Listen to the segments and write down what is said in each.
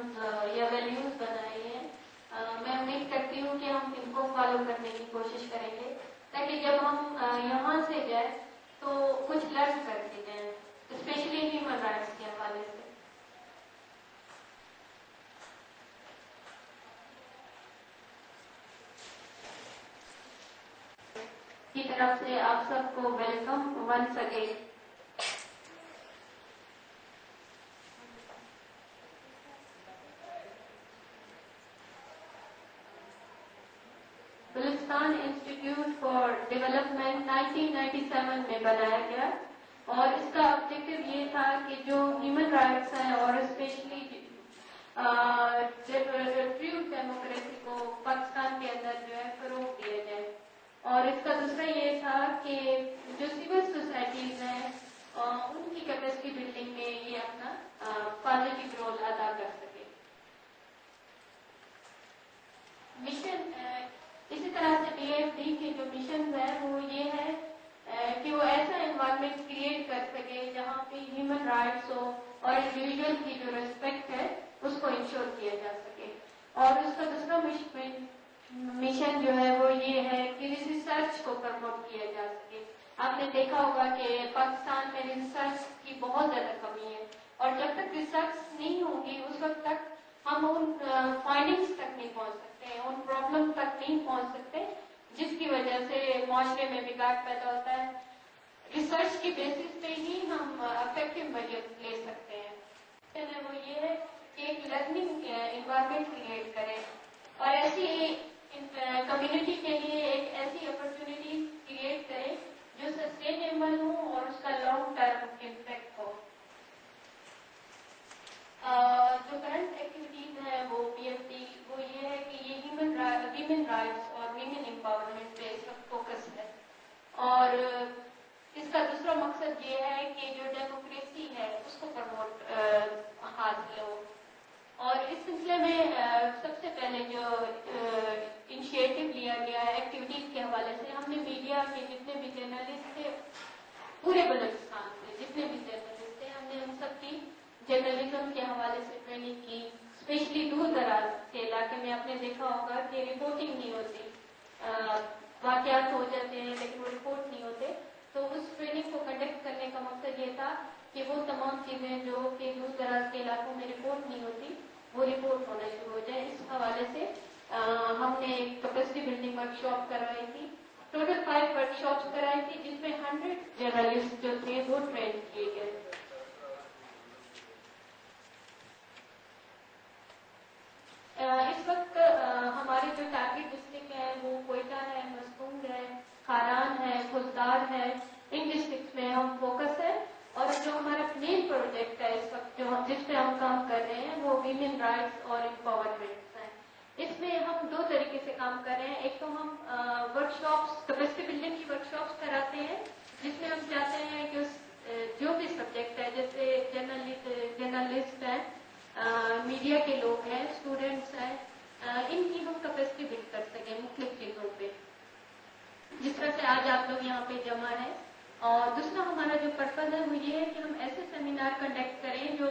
Norms یا values بنائے ہیں. میں امید کرتی ہوں کہ ہم ان کو فالو کرنے کی کوشش کریں گے تاکہ جب ہم یہاں سے جائیں تو کچھ لرن کر کے جائیں، اسپیشلی ہیومن رائٹس کے حوالے سے. کی طرف سے آپ سب کو welcome once again. Balochistan institute for development 1997 میں بنایا گیا اور اس کا آبجیکٹو یہ تھا کہ جو ہیومن رائٹس ہیں اور اسپیشلی ٹرو ڈیموکریسی کو پاکستان کے اندر جو ہے فروغ دیا جائے. اور اس کا دوسرا یہ تھا کہ جو سول سوسائٹیز ہیں ان کی کیپیسٹی بلڈنگ میں یہ اپنا پازیٹیو رول ادا کر سکے. مشن اسی طرح سے بی ایف ڈی کے جو مشنز ہیں وہ یہ ہے کہ وہ ایسا انوائرمنٹ کریٹ کر سکے جہاں پہ ہیومن رائٹس ہو اور انڈیویجول کی جو ریسپیکٹ ہے اس کو انشور کیا جا سکے. اور اس کا دوسرا مشن جو ہے وہ یہ ہے کہ ریسرچ کو پروموٹ کیا جا سکے. آپ نے دیکھا ہوگا کہ پاکستان میں ریسرچ کی بہت زیادہ کمی ہے اور جب تک ریسرچ نہیں ہوگی اس وقت تک ہم ان فائنڈنگس تک نہیں پہنچ سکتے، ان پرابلم تک نہیں پہنچ سکتے جس کی وجہ سے معاشرے میں بگاڑ پیدا ہوتا ہے. ریسرچ کی بیسس پہ ہی ہم افیکٹو میجر لے سکتے ہیں. وہ یہ ہے کہ ایک لرننگ انوائرمنٹ کریٹ کریں اور ایسی کمیونٹی کے لیے ایک ایسی اپرچونیٹی کریٹ کریں جو سسٹینیبل ہو اور اس کا لانگ ٹرم امپیکٹ ہو. جو کرنٹ ایکٹیویٹیز ہیں وہ پی ایف ڈی وہ یہ ہے کہ یہ ویمن رائٹس اور ویمن امپاورمنٹ پہ اس وقت فوکس ہے. اور اس کا دوسرا مقصد یہ ہے کہ جو ڈیموکریسی ہے اس کو پروموٹ حاصل ہو. اور اس سلسلے میں سب سے پہلے جو انیشیٹو لیا گیا ہے ایکٹیویٹیز کے حوالے سے، ہم نے میڈیا کے جتنے بھی جرنلسٹ تھے پورے بلوچستان سے جتنے بھی جرنلسٹ تھے ہم نے ان سب کی جرنلزم کے حوالے سے ٹریننگ کی. اسپیشلی دور دراز کے علاقے میں آپ نے دیکھا ہوگا کہ رپورٹنگ نہیں ہوتی، واقعات ہو جاتے ہیں لیکن وہ رپورٹ نہیں ہوتے. تو اس ٹریننگ کو کنڈکٹ کرنے کا مقصد یہ تھا کہ وہ تمام چیزیں جو کہ دور دراز کے علاقوں میں رپورٹ نہیں ہوتی وہ رپورٹ ہونا شروع ہو جائے. اس حوالے سے ہم نے ایک کیپیسٹی بلڈنگ ورک شاپ کروائی تھی. ٹوٹل 5 ورک شاپس کرائی تھی جس میں 100 جرنلسٹ جو تھے وہ ٹرین کیے گئے. اس وقت ہمارے جو ٹارگیٹ ڈسٹرکٹ ہیں وہ کوئٹہ ہے، مسکونگ ہے، کھاران ہے، گلدار ہے. ان ڈسٹرکٹ میں ہم فوکس ہے. اور جو ہمارا مین پروجیکٹ ہے اس وقت جس پہ ہم کام کر رہے ہیں وہ ویمن رائٹس اور امپاورمنٹ ہے. اس میں ہم 2 طریقے سے کام کر رہے ہیں. ایک تو ہم ورک شاپس کیپیسٹی بلڈنگ کی ورک شاپس کراتے ہیں جس میں ہم چاہتے ہیں کہ جو بھی سبجیکٹ ہے جیسے جرنلسٹ ہیں، میڈیا کے لوگ ہیں، اسٹوڈینٹس ہیں، ان کی ہم کیپیسٹی بلڈ کر سکیں مختلف چیزوں پہ، جس طرح سے آج آپ لوگ یہاں پہ جمع ہیں. اور دوسرا ہمارا جو پرپز ہے وہ یہ ہے کہ ہم ایسے سیمینار کنڈکٹ کریں جو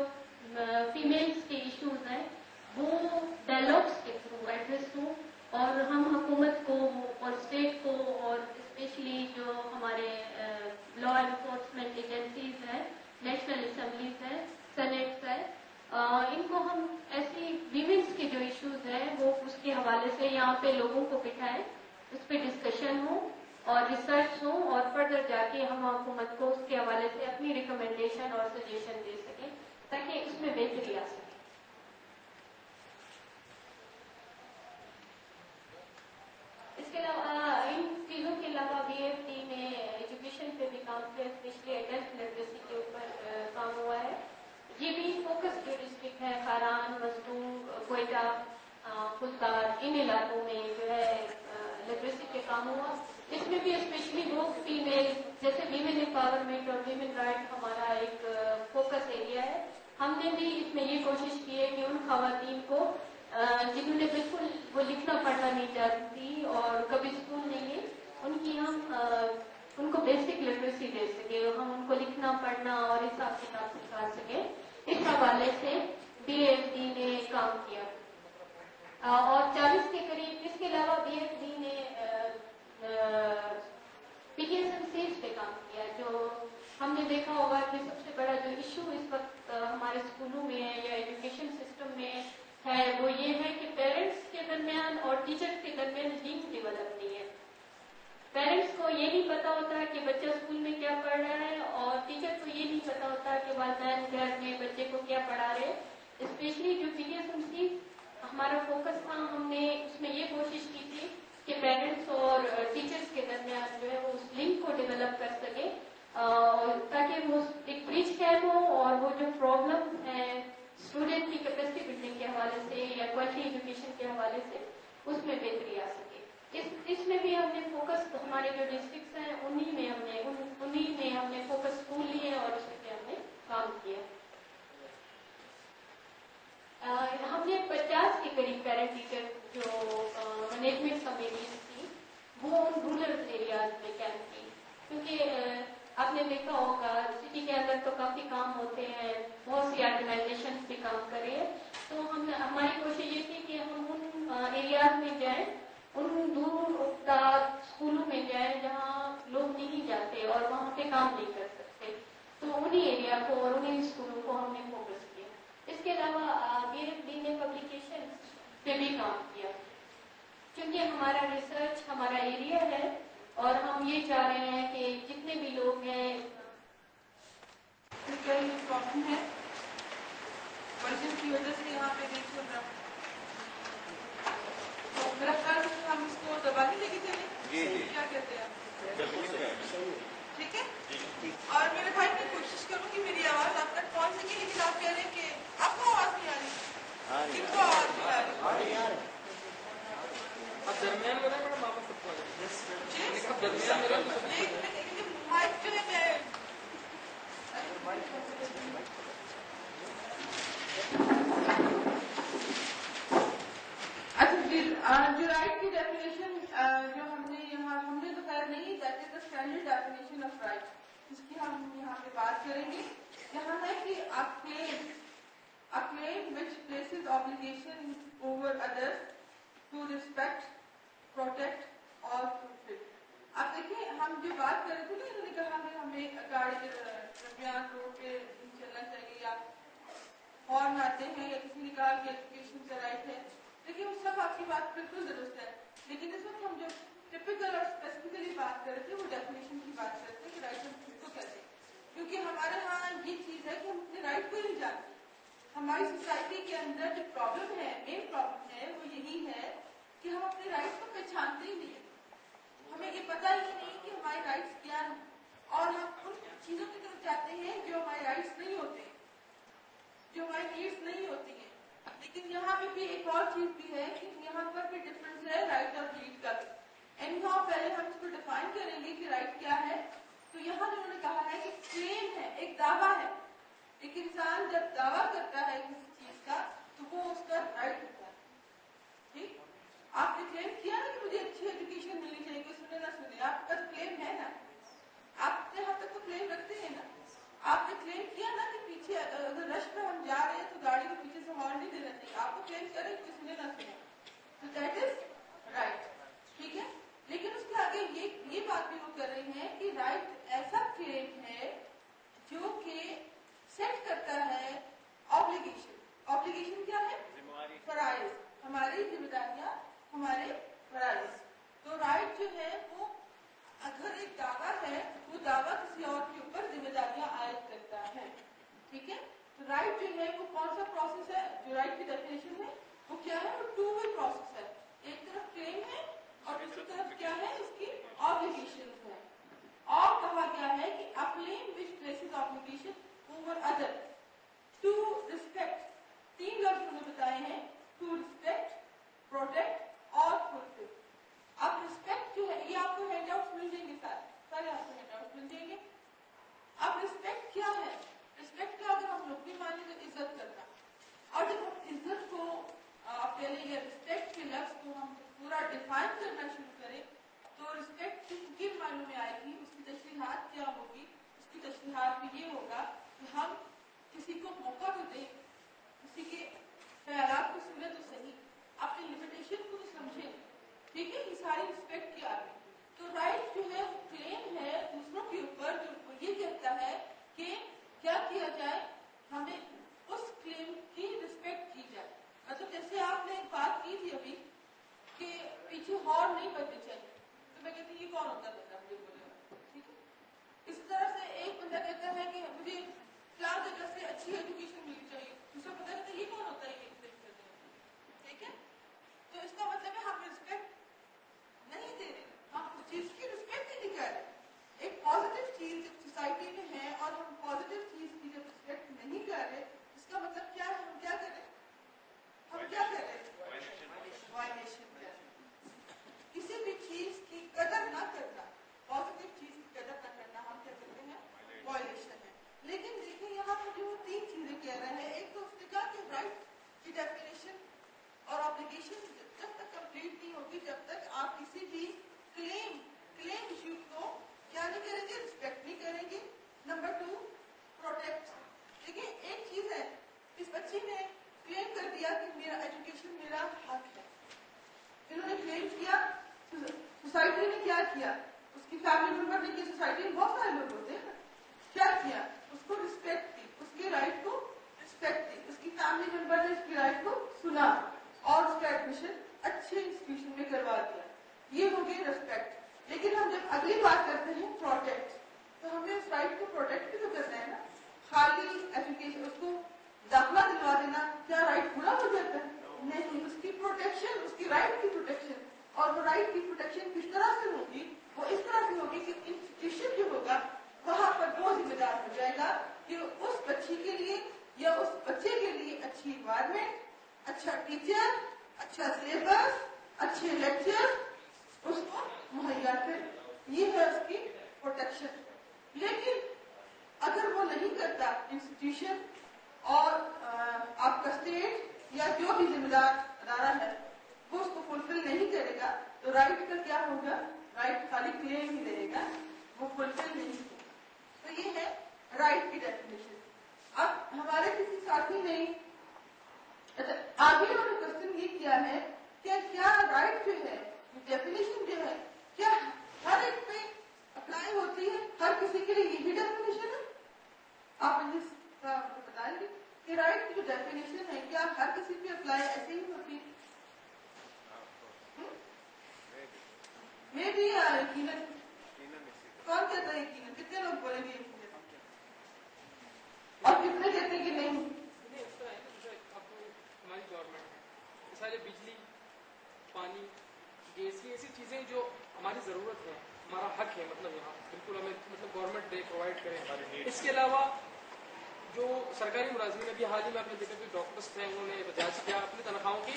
فیمیلز کے ایشوز ہیں وہ ڈائلاگس کے تھرو ایڈریس ہوں اور ہم حکومت کو اور اسٹیٹ کو اور اسپیشلی جو ہمارے لا انفورسمنٹ ایجنسیز ہیں، نیشنل اسمبلیز ہیں، سینیٹس ہیں، ان کو ہم ایسی ویمنس کے جو ایشوز ہیں وہ اس کے حوالے سے یہاں پہ لوگوں کو بٹھائیں، اس پہ ڈسکشن ہو اور ریسرچ ہو اور فردر جا کے ہم حکومت کو اس کے حوالے سے اپنی ریکمنڈیشن اور سجیشن دے سکیں تاکہ اس میں بہتری آ سکے. اس کے علاوہ ان چیزوں کے علاوہ بی ایف ٹی میں ایجوکیشن پہ بھی کام کیا، اسپیشلی ایڈلٹ لٹریسی کے اوپر کام ہوا ہے. یہ بھی فوکس جو ڈسٹرکٹ ہے کھاران، مزدور، کوئٹہ، گلدار، ان علاقوں میں جو ہے لٹریسی پہ کام ہوا. اس میں بھی اسپیشلی وہ فیمیل جیسے ویمن امپاورمنٹ اور ویمن رائٹ ہمارا ایک فوکس ایریا ہے. ہم نے بھی اس میں یہ کوشش کی ہے کہ ان خواتین کو جنہوں نے بالکل وہ لکھنا پڑھنا نہیں جانتی اور کبھی اسکول نہیں گئی، ان کی ہم ان کو بیسک لٹریسی دے سکے، ہم ان کو لکھنا پڑھنا اور حساب کتاب سکھا سکیں. اس حوالے سے بی ایف ڈی نے کام काम किया और 40 के करीब। इसके अलावा BFD ने PTSMCs पे काम किया। जो हमने देखा होगा कि सबसे बड़ा जो इशू इस वक्त हमारे स्कूलों में है या एजुकेशन सिस्टम में है वो ये है कि पेरेंट्स के दरमियान और टीचर्स के दरमियान लिंक डेवलप नहीं है। पेरेंट्स को ये नहीं पता होता है कि बच्चा स्कूल में क्या पढ़ रहा है और टीचर को ये नहीं पता होता कि वालिदैन घर में बच्चे को क्या पढ़ा रहे हैं। स्पेशली जो PTSMC हमारा फोकस था, हमने उसमें ये कोशिश की थी कि पेरेंट्स और टीचर्स के दरमियान जो है वो उस लिंक को डेवलप कर सके ताकि वो एक ब्रिज कैम हो और वो जो प्रॉब्लम है स्टूडेंट की कैपेसिटी बिल्डिंग के हवाले से या क्वालिटी एजुकेशन के हवाले से उसमें बेहतरी आ सके। इसमें भी हमने फोकस हमारे जो डिस्ट्रिक्ट्स हैं उन्हीं में हमने फोकस स्कूल लिए और उस पर हमने काम किया। हमने 50 के करीब पेरेंट टीचर जो मैनेजमेंट कमेटीज थी वो उन रूरल एरियाज में कैंप की, क्योंकि आपने देखा होगा सिटी के अंदर तो काफी काम होते हैं, बहुत सी ऑर्गेनाइजेशन भी काम कर रही है। तो हमारी कोशिश ये थी कि हम उन एरियाज में जाएं, उन दूर स्कूलों में जाएं जहाँ लोग नहीं जाते और वहाँ पे काम नहीं कर सकते। तो उन्हीं एरिया को और उन्हीं स्कूलों को हमने फोकस किया। इसके अलावा BFD ने पब्लिकेशन पे भी काम किया, क्योंकि हमारा रिसर्च हमारा एरिया है और हम ये चाह रहे हैं कि जितने भी लोग हैं प्रॉब्लम है वर्जन की वजह से यहाँ पे नहीं चल रहा। तो मेरा ख्याल है हम इसको दबा नहीं लेके चले, क्या कहते हैं? ठीक है। और मेरे भाई मैं कोशिश करूंगी मेरी आवाज आप तक पहुंच सके, लेकिन आप कह रहे हैं कि आपको आवाज नहीं आ रही, किनको आवाज नहीं आ रही? दरमियान में बड़ा वापस माइक जो है मैं जो राइट की डेफिनेशन जो हमने तो खैर नहीं, that is the standard definition of right, जिसकी हम यहाँ पे बात करेंगे। यहाँ है कि a claim which places obligation over others to respect, protect or fulfill। आप देखिए हम जो बात कर रहे थे ना, इन्होंने कहा कि हमें गाड़ी के दरमियान रोड पे चलना चाहिए या हॉर्न आते हैं या किसी ने कहा कि एजुकेशन का राइट है। देखिए वो सब आपकी बात बिल्कुल दुरुस्त है, लेकिन इस वक्त हम जो टिपिकल और स्पेसिफिकली बात कर रहे थे वो डेफिनेशन की बात करते हैं कि राइट हम किसको कहते हैं, क्योंकि हमारे यहाँ ये चीज है कि हम अपने राइट को ही नहीं जानते। हमारी सोसाइटी के अंदर जो प्रॉब्लम है, मेन प्रॉब्लम है वो यही है कि हम अपने राइट्स को पहचानते ही नहीं है। हमें ये पता ही नहीं कि हमारे राइट्स क्या हैं और हम उन चीजों की तरफ जाते हैं जो हमारे राइट्स नहीं होते, जो हमारी नीड्स नहीं होती है। लेकिन यहाँ पे भी एक और चीज भी है कि यहाँ पर भी डिफरेंस है राइट और नीड का भी। एनीहाउ पहले हम इसको डिफाइन करेंगे कि राइट क्या है। तो यहाँ जो उन्होंने कहा है कि क्लेम है, एक दावा है। एक इंसान जब दावा करता है किसी चीज का तो वो उसका राइट होता है। ठीक, आपने क्लेम किया ना कि मुझे अच्छी एजुकेशन मिलनी चाहिए, कोई सुने ना सुने, आपका तो क्लेम है ना, आप अपने हद तक तो क्लेम रखते हैं ना। आपने क्लेम किया ना कि पीछे अगर रश में हम जा रहे हैं तो गाड़ी को पीछे से हॉर्न नहीं देना चाहिए, आपको क्लेम करें कोई सुने ना सुने, तो दैट इज राइट। ठीक है, लेकिन उसके आगे ये बात भी वो कर रहे हैं कि राइट ऐसा क्लेम है जो कि सेट करता है ऑब्लिगेशन। ऑब्लिगेशन क्या है? फराइज, हमारी जिम्मेदारियां, हमारे फराइज। तो राइट जो है वो अगर एक दावा है, वो दावा किसी और के ऊपर जिम्मेदारियां आयद करता है। ठीक है, तो राइट जो है वो कौन सा प्रोसेस है? जो राइट की डेफिनेशन है वो क्या है? वो टू वे प्रोसेस है। एक तरफ क्लेम है और दूसरी तरफ क्या है? उसकी ऑब्लिगेशन है। और कहा गया है कि a claim which places obligation over other to respect, तीन लफ्ज उन्होंने बताए हैं, to respect, protect और fulfill। अब रिस्पेक्ट जो है ये आपको हैंडआउट्स मिल जाएंगे, सारे आपको हैंडआउट्स मिल जाएंगे। अब रिस्पेक्ट क्या है? रिस्पेक्ट का अगर हम लोग भी माने तो इज्जत करना, और जब हम इज्जत को आप कह लीजिए रिस्पेक्ट के लफ्ज को हम पूरा डिफाइन करना शुरू करें तो रिस्पेक्ट किन मायनों में आएगी, उसकी तशरीहात क्या होगी? उसकी तशरीहात भी ये होगा कि हम किसी को मौका तो दें, किसी के ख्यालात को और नहीं बनने चाहिए। तो मैं कहती हूँ ये कौन होता है बंदा मुझे बोलेगा, ठीक है। इस तरह से एक बंदा कहता है कि मुझे क्या जगह से अच्छी एजुकेशन मिलनी चाहिए, दूसरा पता कहता है ये कौन होता है ये एक्सपेक्ट करने वाला, ठीक है। तो इसका मतलब है हम रिस्पेक्ट नहीं दे रहे, हम उस चीज की रिस्पेक्ट ही नहीं कर रहे। एक पॉजिटिव चीज जब सोसाइटी में है और हम पॉजिटिव चीज की जब रिस्पेक्ट नहीं कर रहे, इसका मतलब क्या है, हम क्या करें, हम क्या करें, वायलेशन कर रहे। किसी भी चीज की कदर ना करना, पॉजिटिव चीज की कदर ना करना, हम क्या करते हैं, वायलेशन है। लेकिन देखिए यहाँ पर जो 3 चीजें कह रहे हैं, एक तो उसने कहा कि राइट की डेफिनेशन और ऑब्लिगेशन जब तक कंप्लीट नहीं होगी, जब तक आप किसी भी क्लेम इश्यू को क्या नहीं करेंगे, रिस्पेक्ट नहीं करेंगे। Number 2, protect. देखिए एक चीज है, इस बच्ची ने क्लेम कर दिया कि मेरा एजुकेशन मेरा हक है, इन्होंने क्लेम किया, सोसाइटी ने क्या किया, उसकी फैमिली मेंबर ने किया, सोसाइटी में बहुत सारे लोग होते हैं ना, क्या किया, उसको रिस्पेक्ट दी, उसके राइट को रिस्पेक्ट दी, उसकी फैमिली मेंबर ने उसकी राइट को सुना और उसका एडमिशन अच्छे इंस्टीट्यूशन में करवा दिया। ये हो गई रिस्पेक्ट। लेकिन हम जब अगली बात करते हैं प्रोटेक्ट, तो हमें उस राइट को प्रोटेक्ट भी तो करना है ना। खाली एजुकेशन, उसको दाखिला दिलवा देना, क्या राइट पूरा हो जाता है, नहीं। उसकी प्रोटेक्शन, उसकी राइट की प्रोटेक्शन, और वो राइट की प्रोटेक्शन किस तरह से होगी, वो इस तरह से होगी कि इंस्टीट्यूशन जो होगा वहां पर वो जिम्मेदार हो जाएगा कि उस बच्ची के लिए या उस बच्चे के लिए अच्छी इन्वायरमेंट, अच्छा टीचर, अच्छा सिलेबस, अच्छे लेक्चर उसको मुहैया करे। ये है उसकी प्रोटेक्शन। लेकिन अगर वो नहीं करता इंस्टीट्यूशन और आपका स्टेट या जो भी जिम्मेदार अदारा है वो उसको फुलफिल नहीं करेगा, तो राइट का क्या होगा, राइट खाली क्लेम ही रहेगा, वो फुलफिल नहीं होगा। तो ये है राइट की डेफिनेशन। अब हमारे किसी साथी ने आगे उन्होंने क्वेश्चन ये किया है कि क्या राइट जो है, डेफिनेशन जो है, क्या हर एक पे अप्लाई होती है, हर किसी के लिए यही डेफिनेशन है? आप मुझे बताएंगे कि राइट की जो डेफिनेशन है क्या हर किसी पे अप्लाई ऐसे ही होती है? मैं भी यकीनन, कौन कहता है यकीनन, कितने लोग बोलेंगे यकीनन, और कितने कहते हैं कि नहीं? हमारी गवर्नमेंट है, सारे बिजली, पानी, गैस, ये ऐसी चीज़ें जो हमारी ज़रूरत है, हमारा हक है, मतलब यहाँ बिल्कुल हमें मतलब गवर्नमेंट दे, प्रोवाइड करे। इसके अलावा जो सरकारी मुलाजिम, अभी हाल ही में आपने देखा कि डॉक्टर्स थे, उन्होंने एहतजाज किया अपनी तनख्वाहों के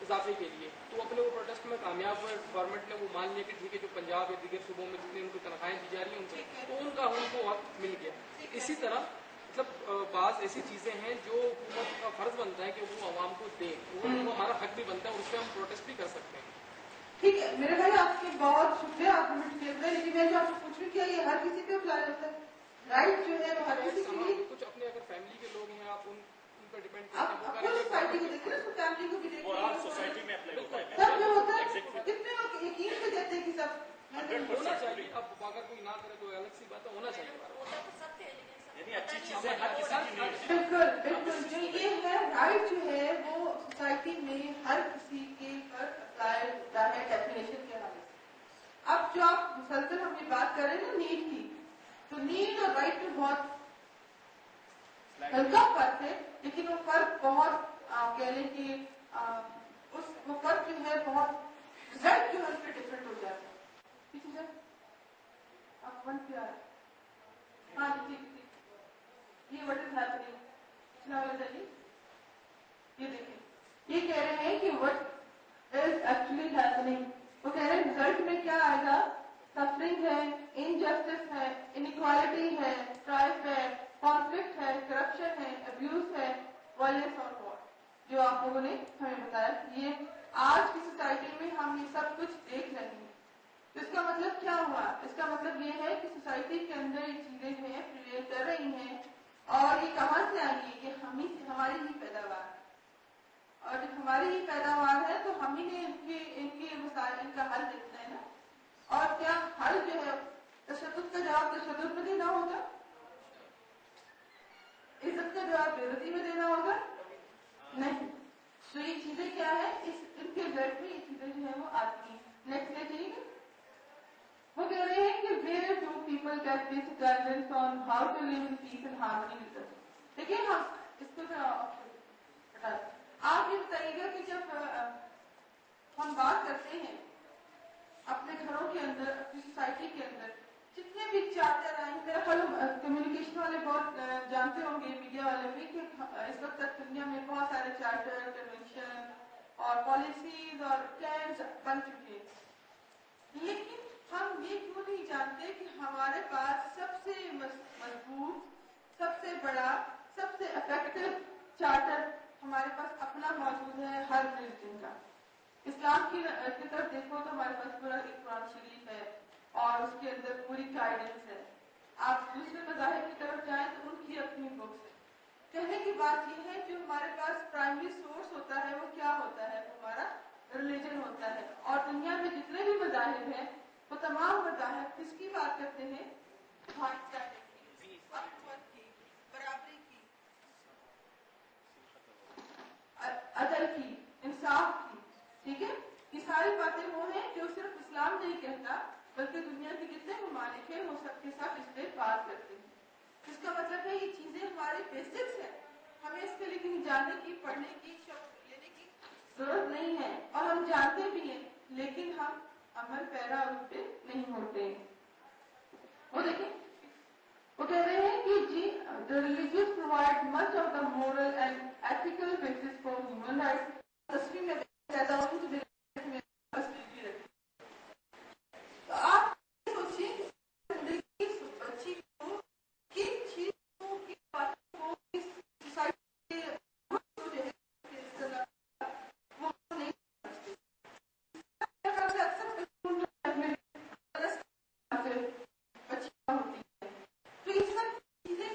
इजाफे के लिए, तो अपने वो प्रोटेस्ट में कामयाब हुए। गवर्नमेंट ने वो मान लिया कि ठीक है, जो पंजाब या दीगर सूबों में जितनी उनको तनख्वाहें दी जा रही हैं उनसे, तो उनको हक मिल गया। इसी तरह मतलब बाज़ ऐसी चीज़ें हैं जो हुकूमत का फर्ज बनता है कि वो आवाम को दे, वो हमारा हक भी बनता है और उस पर हम प्रोटेस्ट भी कर सकते हैं। ठीक है मेरे भाई, आपके बहुत शुक्रिया, आपने क्लियर किया। लेकिन मैं जो आपसे पूछ रही हूँ, ये हर किसी पे अप्लाई होता है? राइट जो है वो हर किसी के लिए, कुछ अपने अगर फैमिली के लोग हैं, आप उन पर डिपेंड आप अपनी सोसाइटी को देखिए, उसको फैमिली को भी देखिए, सोसाइटी में अप्लाई होता है। सब जो होता है, कितने लोग यकीन से कहते हैं कि सब होना चाहिए। अब अगर कोई ना करे तो अलग सी बात है, होना चाहिए। यानी अच्छी चीजें हर किसी की नीड है। बिल्कुल बिल्कुल, जो ये है राइट जो है वो सोसाइटी में हर किसी के पर अप्लाई होता है डेफिनेशन के हवाले से। अब जो आप मुसलसल हम ये बात कर रहे हैं ना नीड की, तो नीड और राइट में बहुत हल्का फर्क है, लेकिन वो फर्क बहुत कह लें कि वो फर्क जो है बहुत रिजल्ट जो है उसमें डिफरेंट हो जाता है। ठीक है सर, आप वन पे आ रहे, हाँ ठीक ठीक, ये व्हाट इज हैपनिंग, ये देखिए, ये कह रहे हैं कि व्हाट इज एक्चुअली हैपनिंग। वो कह रहे हैं रिजल्ट में क्या आएगा, सफरिंग है, इनजस्टिस है, इनइक्वालिटी है, स्ट्राइफ है, कॉन्फ्लिक्ट है, करप्शन है, अब्यूज है, वायलेंस और वॉर, जो आप लोगों ने हमें बताया। ये आज की सोसाइटी में हम ये सब कुछ देख रहे हैं। तो इसका मतलब क्या हुआ, इसका मतलब ये है कि सोसाइटी के अंदर ये चीजें जो है प्रिवेल कर रही हैं, और ये कहाँ से आई है, कि हमारी ही पैदावार, और जब हमारी ही पैदावार है तो हम ही ने इनके मसाइल, इनका हल देखना है ना। और क्या हल जो है तशद्दुद का जवाब तशद्दुद में देना होगा, इज्जत का जवाब बेइज्जती में देना होगा, नहीं। तो ये चीजें क्या है, इनके ब्लड में ये चीजें जो है वो आती हैं। نیکسٹ دیکھیے گا. وہ کہہ رہے ہیں کہ where do people get this guidance on how to live in peace and harmony with others. دیکھیے ہم اس کو آپ یہ بتائیے گا کہ جب ہم بات کرتے ہیں اپنے گھروں کے اندر, اپنی سوسائٹی کے اندر, جتنے بھی چارٹر آئے, میرا خیال کمیونیکیشن والے بہت جانتے ہوں گے, میڈیا والے بھی, کہ اس وقت تک دنیا میں بہت سارے چارٹر, کنونشن اور پالیسیز اور پلانز بن چکے ہیں. لیکن ہم یہ کیوں نہیں جانتے کہ ہمارے پاس سب سے مضبوط, سب سے بڑا, سب سے افیکٹو چارٹر ہمارے پاس اپنا موجود ہے ہر ریلیجن کا. اسلام کی طرف دیکھو تو ہمارے پاس پورا ایک قرآن شریف ہے اور اس کے اندر پوری گائیڈنس ہے. آپ دوسرے مذاہب کی طرف جائیں تو ان کی اپنی بکس ہے. کہنے کی بات یہ ہے جو ہمارے پاس پرائمری سورس ہوتا ہے وہ کیا ہوتا ہے, وہ ہمارا ریلیجن ہوتا ہے. اور دنیا میں جتنے بھی مذاہب ہیں وہ تمام مذاہب کس کی بات کرتے ہیں؟ بھائی چارے کی, اخوت کی, برابری کی, عدل کی, انصاف کی. ٹھیک ہے, یہ ساری باتیں وہ ہیں جو صرف اسلام نہیں کہتا بلکہ دنیا کے جتنے ممالک ہیں وہ سب کے ساتھ اس پہ بات کرتے ہیں. اس کا مطلب ہے یہ چیزیں ہمارے بیسکس ہیں, ہمیں اس کے لیے کہیں جانے کی, پڑھنے کی, شوق لینے کی ضرورت نہیں ہے, اور ہم جانتے بھی ہیں لیکن ہم عمل پیرا ان پہ نہیں ہوتے ہیں. وہ دیکھیں وہ کہہ رہے ہیں کہ جی the religious provide much of the moral and ethical basis for human rights. تصویر میں پیدا ہوئی تو میرے میں تصویر رکھی. تو آپ سوچیے زندگی کی بچی کو کن چیزوں کی باتوں کو اس سوسائٹی کے جو ہے وہ نہیں سمجھتے. اکثر بچیاں ہوتی ہیں تو یہ سب چیزیں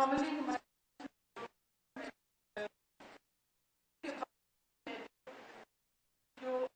नॉर्मली हमारे जो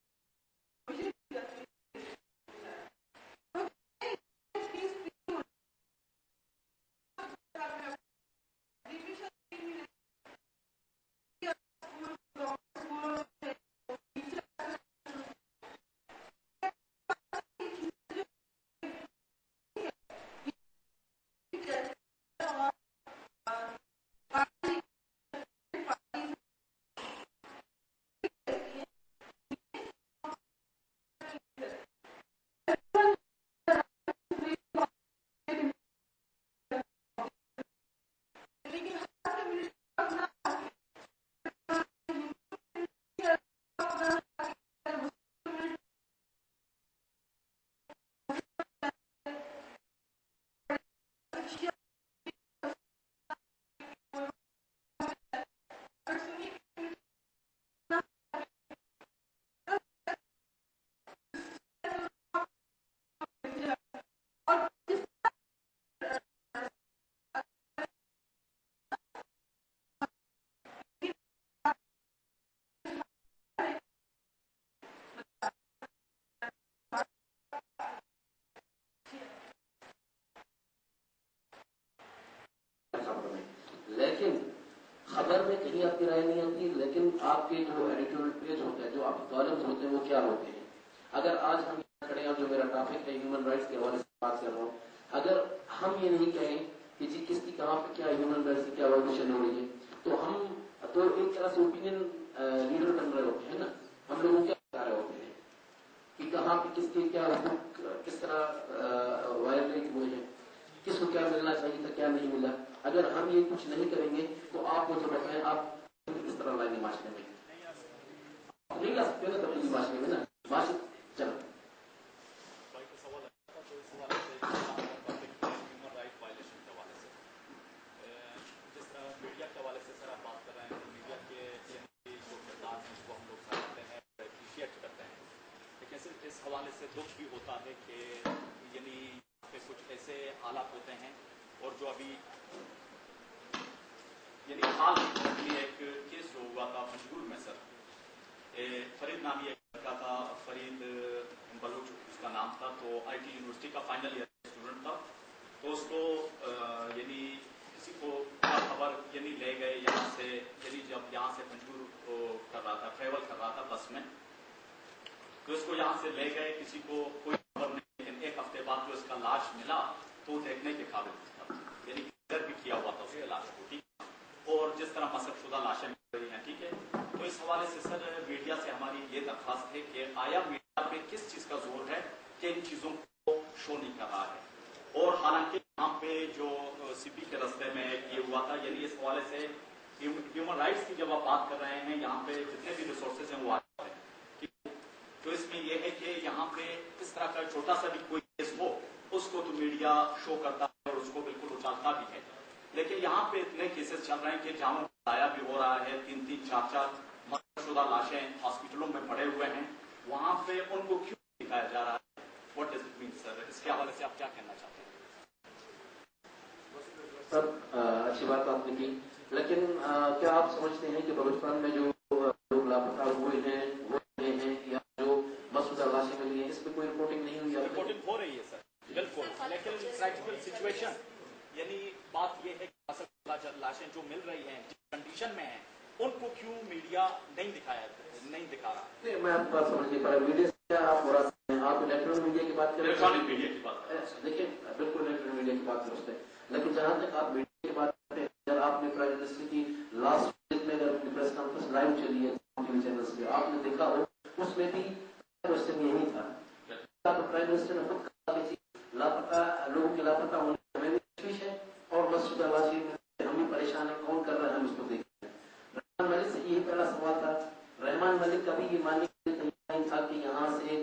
लेकिन खबर में कहीं आपकी राय नहीं आती, लेकिन आपके जो एडिटोरियल पेज होते हैं, जो आपके कॉलम्स होते हैं, वो क्या होते हैं? अगर आज हम खड़े हैं, जो मेरा टॉपिक है ह्यूमन राइट्स के हवाले से बात कर रहा हूँ, अगर हम ये नहीं कहें कि जी किसकी कहाँ पे क्या ह्यूमन राइट्स की क्या वायलेशन हो रही है, तो हम तो एक तरह से ओपिनियन लीडर बन रहे होते हैं ना, हम लोगों क्या बता रहे होते हैं कि कहाँ पे किसके क्या किस तरह वायलेट हुए हैं, किसको क्या मिलना चाहिए था, क्या नहीं मिला। अगर हम ये कुछ नहीं करेंगे तो आप मुझे बताएं, आप किस तरह लाएंगे माशरे में? नहीं ला सकते ना तब्दीली माशरे में ना, माशरे चलो जिस तरह मीडिया के हवाले से सर आप बात कर रहे हैं, मीडिया के जो किरदार हैं उसको हम लोग समझते हैं, अप्रिशिएट करते हैं, लेकिन सिर्फ इस हवाले से दुख भी होता है कि यानी कुछ ऐसे हालात होते हैं, और जो अभी यानी हाल में एक केस जो हुआ था पंचकुला में सर, फरीद नामी एक लड़का था, फरीद बलूच उसका नाम था, तो आईटी यूनिवर्सिटी का फाइनल ईयर स्टूडेंट था, तो उसको यानी किसी को खबर यानी ले गए यहाँ से, यानी जब यहाँ से पंचकुला कर रहा था, ट्रेवल कर रहा था बस में, तो इसको यहाँ से ले गए, किसी को कोई खबर नहीं, लेकिन एक हफ्ते बाद जो इसका लाश मिला तो देखने के काबिल था, यानी भी किया हुआ था उसके लाश को, ठीक, और जिस तरह मसकशुदा लाशें मिल रही हैं, ठीक है। तो इस हवाले से सर मीडिया से हमारी ये दरख्वास्त है कि आया मीडिया पे किस चीज का जोर है कि इन चीजों को शो नहीं कर रहा है, और हालांकि यहाँ पे जो सीपी के रास्ते में ये हुआ था, यानी इस हवाले से ह्यूमन राइट्स की जब आप बात कर रहे हैं, यहाँ पे जितने भी रिसोर्सेज हैं वो आ रहे हैं, ठीक है। तो इसमें यह है कि यहाँ पे इस तरह का छोटा सा भी कोई केस हो, उसको तो मीडिया शो करता है और उसको बिल्कुल उछालता भी है, लेकिन यहाँ पे इतने केसेस चल रहे हैं कि जानों का जाया भी हो रहा है, 3-3, 4-4 मरशुदा लाशें हॉस्पिटलों में पड़े हुए हैं, वहां पे उनको क्यों दिखाया जा रहा है? What does it mean sir? इसके हवाले से आप क्या कहना चाहते हैं? सर अच्छी बात आपने की, लेकिन क्या आप समझते हैं कि बलूचिस्तान में जो लोग लापता हुए हैं वो हैं या जो मसूदा लाशें मिली हैं, इस पर कोई रिपोर्टिंग नहीं हुई? रिपोर्टिंग हो रही है सर, बिल्कुल, लेकिन प्रैक्टिकल सिचुएशन यानी बात यह है कि लाशें जो मिल रही हैं, जिस कंडीशन में हैं, उनको क्यों मीडिया नहीं दिखा रहा? नहीं, मैं आपकी बात समझ नहीं पा रहा। मीडिया से क्या आप हो रहा है? आप इलेक्ट्रॉनिक मीडिया की बात करें, इलेक्ट्रॉनिक मीडिया की बात देखिए बिल्कुल इलेक्ट्रॉनिक मीडिया की बात दुरुस्त है, लेकिन जहां तक आप मीडिया की बात करते हैं, अगर आपने प्राइम मिनिस्टर की लास्ट वीक में अगर अपनी प्रेस कॉन्फ्रेंस लाइव चली है टीवी चैनल्स पे, आपने देखा हो, उसमें भी क्वेश्चन यही था, प्राइम मिनिस्टर ने खुद कहा कि लापता लोगों के लापता होने हमें भी तशवीश है और मसूदा लाशी हम भी परेशान है, कौन कर रहा है, हम इसको देखते हैं। रहमान मलिक से यही पहला सवाल था, रहमान मलिक कभी ये मानने के लिए तैयार नहीं था कि यहाँ से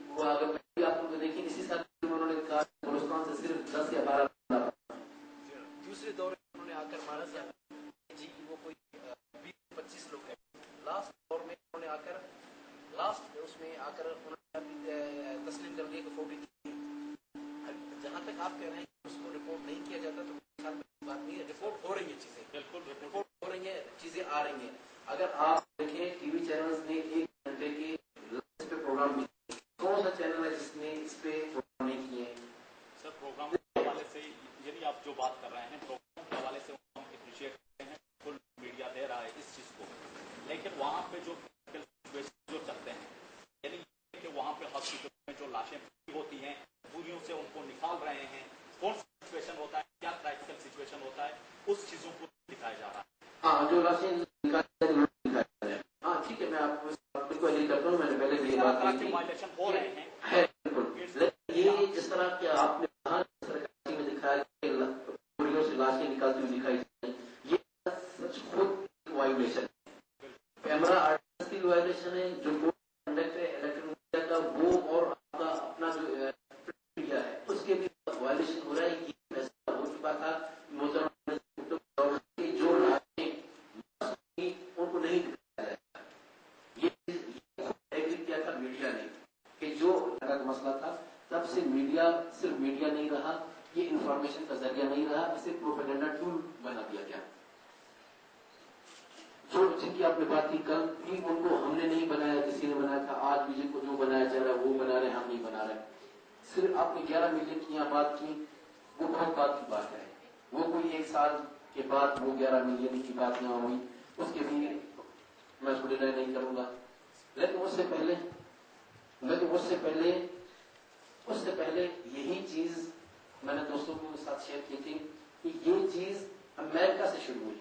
वो अगर पहले आप लोग देखिए इसी साल उन्होंने कहा बलूचिस्तान से सिर्फ 10 या 12 दूसरे दौर में उन्होंने आकर माना था जी वो कोई 20-25 लोग हैं। लास्ट दौर में उन्होंने आकर लास्ट उसमें आकर उन्होंने तस्लीम कर दिया कि 43। जहाँ तक आप कह रहे हैं कि उसको रिपोर्ट नहीं किया जाता तो बात नहीं है, रिपोर्ट हो अगर आप देखें टीवी चैनल्स ने 1 घंटे के इस पे प्रोग्राम भी, कौन सा चैनल है जिसने इस पे प्रोग्राम नहीं किए? सर प्रोग्राम के हवाले से यदि आप जो बात कर रहे हैं प्रोग्राम के हवाले से हम अप्रिशिएट करते हैं, फुल मीडिया दे रहा है इस चीज को, लेकिन वहाँ पे जो चलते हैं यानी कि वहाँ पे हॉस्पिटल में जो लाशें होती हैं दूरियों से उनको निकाल रहे हैं, कौन सा सिचुएशन होता है, क्या क्राइटिकल सिचुएशन होता है, उस चीजों को दिखाया जा रहा है। हाँ, जो लाशें दिखाया है, हाँ ठीक है, मैं आपको बिल्कुल एग्री करता हूँ, मैंने पहले भी ये बात की थी, वायलेशन हो रहे हैं है बिल्कुल, ये जिस तरह के आपने कहा सरकार में दिखाया कि दूरियों से लाशें निकालती हुई दिखाई जाए, ये सच खुद वायलेशन है, कैमरा आर्टिस्ट की वायलेशन है, जो कंडक्ट है इलेक्ट्रॉनिक मीडिया का वो, और आपका अपना जो मीडिया है उसके भी वायलेशन हो रहा है। ये फैसला हो चुका था जो उनको नहीं दिखाया जाएगा, ये एग्री किया था मीडिया ने कि जो मसला था, तब से मीडिया सिर्फ मीडिया नहीं रहा, ये इंफॉर्मेशन का जरिया नहीं रहा, इसे प्रोपेगेंडा टूल बना दिया गया। जो जिनकी आपने बात की कल भी, उनको हमने नहीं बनाया, किसी ने बनाया था, आज भी जिनको जो बनाया जा रहा है वो बना रहे, हम नहीं बना रहे। सिर्फ आपने 11 मिलियन की यहाँ बात की, वो बहुत बात की बात है, वो कोई 1 साल के बाद वो 11 मिलियन की बात यहाँ हुई, उसके भी मैं उसको डिनाई नहीं करूंगा, लेकिन उससे पहले यही चीज मैंने दोस्तों के साथ शेयर की थी कि ये चीज अमेरिका से शुरू हुई,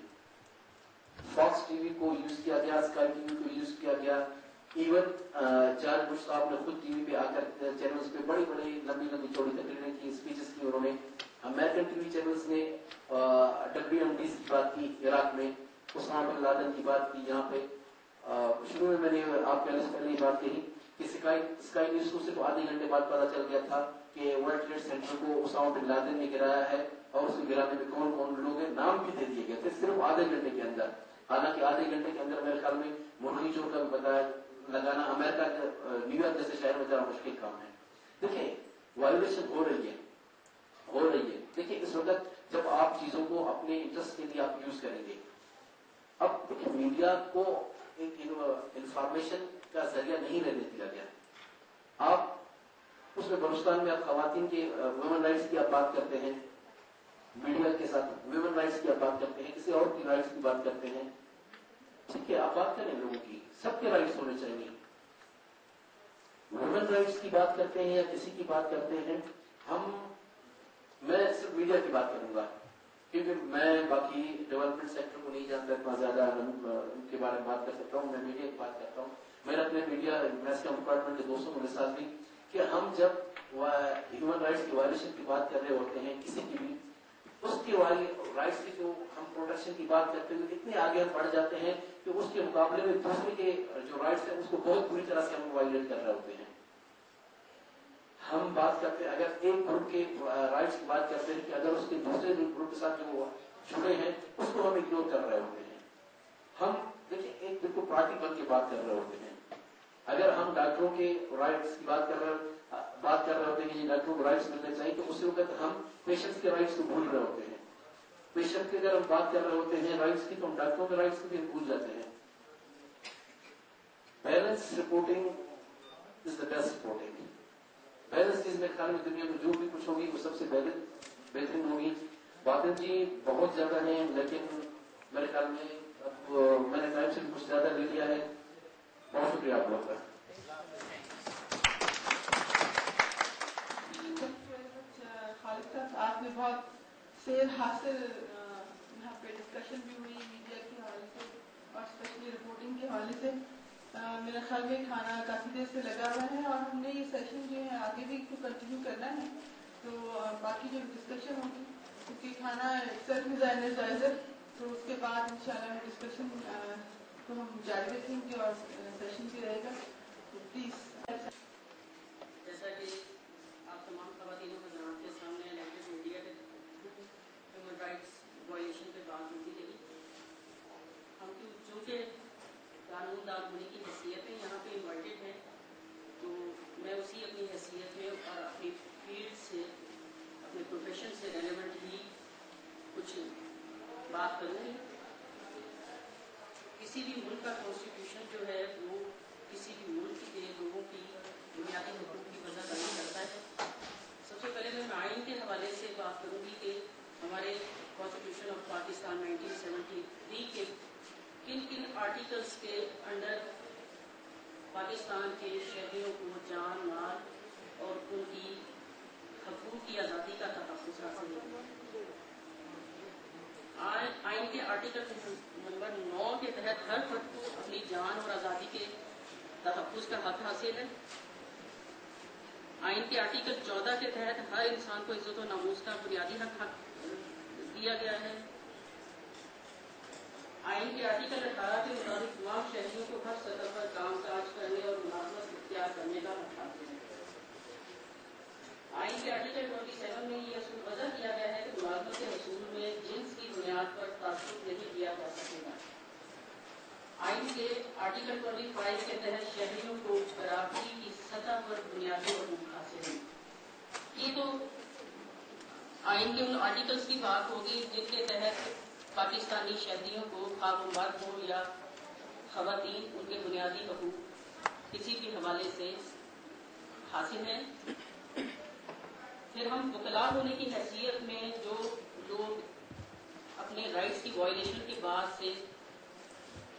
फॉक्स टीवी को यूज किया गया, स्काई टीवी को यूज किया गया, इवन जॉर्ज बुश साहब ने खुद टीवी पे आकर चैनल्स पे बड़ी बड़ी लंबी चौड़ी तकरीरें की, स्पीचेस की उन्होंने। अमेरिकन टीवी चैनल्स ने WMDs की बात की इराक में, उसामा बिन लादेन की बात की यहाँ पे। शुरू में मैंने आपके पहले ये बात कही कि स्काई न्यूज को सिर्फ आधे घंटे बाद पता चल गया था कि वर्ल्ड ट्रेड सेंटर को उसामा बिन लादेन ने गिराया है, और उसको गिराने में कौन कौन लोग हैं नाम भी दे दिए गए थे सिर्फ आधे घंटे के अंदर। हालांकि आधे घंटे के अंदर मेरे ख्याल में मुर्गी चोर का भी बताया लगाना अमेरिका के न्यूयॉर्क जैसे शहर में जरा मुश्किल काम है। देखिए वायलेशन हो रही है। देखिए इस वक्त जब आप चीजों को अपने इंटरेस्ट के लिए आप यूज करेंगे, अब देखिए मीडिया को एक इंफॉर्मेशन का जरिया नहीं रहने दिया गया। आप उसमें बलूचिस्तान में आप खवातीन के वुमेन राइट्स की आप बात करते हैं, मीडिया के साथ वुमेन राइट्स की आप बात करते हैं, किसी और की राइट्स की बात करते हैं, ठीक है आप बात करें लोगों की, सबके राइट्स होने चाहिए। वुमेन राइट्स की बात करते हैं या किसी की बात करते हैं, मैं सिर्फ मीडिया की बात करूंगा क्योंकि मैं बाकी डेवलपमेंट सेक्टर को नहीं जानता इतना ज्यादा, उनके बारे में बात कर सकता हूँ, मैं मीडिया की बात करता हूँ। मैंने अपने मीडिया मैसकम डिपार्टमेंट के दोस्तों के साथ भी कि हम जब ह्यूमन राइट्स की वायलेशन की बात कर रहे होते हैं किसी की भी, उसके राइट्स की जो हम प्रोटेक्शन की बात करते हुए इतने आगे हम बढ़ जाते हैं कि उसके मुकाबले में दूसरे के जो राइट्स है उसको बहुत बुरी तरह से हम वायलेट कर रहे होते हैं। हम बात करते हैं, अगर एक ग्रुप के राइट्स की बात करते हैं कि अगर उसके दूसरे ग्रुप के साथ जो जुड़े हैं उसको हम इग्नोर कर रहे होते हैं। हम देखिए एक बिल्कुल पार्टी बन के बात कर रहे होते हैं। अगर हम डॉक्टरों के राइट्स की बात कर रहे होते हैं कि डॉक्टरों को राइट्स मिलने चाहिए, तो उसी वक्त हम पेशेंट्स के राइट्स को भूल रहे होते हैं। पेशेंट की अगर हम बात कर रहे होते हैं राइट्स की, तो हम डॉक्टरों के राइट्स को भी भूल जाते हैं। Balance reporting is the best reporting. Balance चीज मेरे ख्याल में दुनिया में जो भी कुछ होगी वो सबसे बेहतरीन होगी। बादल जी बहुत ज्यादा है, लेकिन मेरे ख्याल में अब मैंने टाइम से कुछ ज्यादा ले लिया है। बहुत शुक्रिया आप लोगों का। आज में बहुत शेर हासिल यहाँ पे डिस्कशन भी हुई मीडिया के हवाले से और स्पेशली रिपोर्टिंग के हवाले से। मेरे ख्याल में खाना काफ़ी देर से लगा हुआ है और हमने ये सेशन जो है आगे भी कंटिन्यू करना है, तो बाकी जो डिस्कशन होगी क्योंकि खाना सेल्फ इज एनर्जाइजर, तो उसके बाद इंशाल्लाह डिस्कशन को हम जारी रखेंगे और सेशन भी रहेगा। तो प्लीज़ जैसा कि आप तमाम ख़वातीनों को जनाब के सामने इलेक्ट्रिक मीडिया के ह्यूमन राइट्स वायलेशन पे बात होती रही, हम चूँकि कानूनदान होने की हैसियत में यहाँ पे इन्वाइटेड है, तो मैं उसी अपनी हैसियत में और अपनी फील्ड से अपने प्रोफेशन से रेलेवेंट ही कुछ बात करूँगी। کسی بھی ملک کا کانسٹیٹیوشن جو ہے وہ کسی بھی ملک کے لوگوں کی بنیادی حقوق کی وضاحت نہیں کرتا ہے. سب سے پہلے میں آئین کے حوالے سے بات کروں گی کہ ہمارے کانسٹیٹیوشن آف پاکستان 1973 کے کن کن آرٹیکلس کے انڈر پاکستان کے شہریوں کو جان مال اور ان کی حقوق کی آزادی کا تحفظ حاصل ہے. آئین کے آرٹیکل نمبر 9 کے تحت ہر فرد کو اپنی جان اور آزادی کے تحفظ کا حق حاصل ہے. آئین کے آرٹیکل 14 کے تحت ہر انسان کو عزت و ناموس کا بنیادی حق دیا گیا ہے. آئین کے آرٹیکل 18 کے مطابق تمام شہریوں کو ہر سطح پر کام کاج کرنے اور ملازمت اختیار کرنے کا حق حاصل ہے. آئین کے آرٹیکل 27 میں یہ اصول وضع کیا گیا ہے کہ ملازمت کے حصول میں جنس کی بنیاد پر تعصب نہیں کیا جا سکے گا. آئین کے آرٹیکل 25 کے تحت شہریوں کو برابری کی سطح پر بنیادی حقوق حاصل ہیں. یہ تو آئین کے ان آرٹیکلس کی بات ہوگی جن کے تحت پاکستانی شہریوں کو خواہ مرد ہوں یا خواتین ان کے بنیادی حقوق کسی بھی حوالے سے حاصل ہیں. پھر ہم وکلا ہونے کی حیثیت میں جو لوگ اپنے رائٹس کی وائلیشن کی بات سے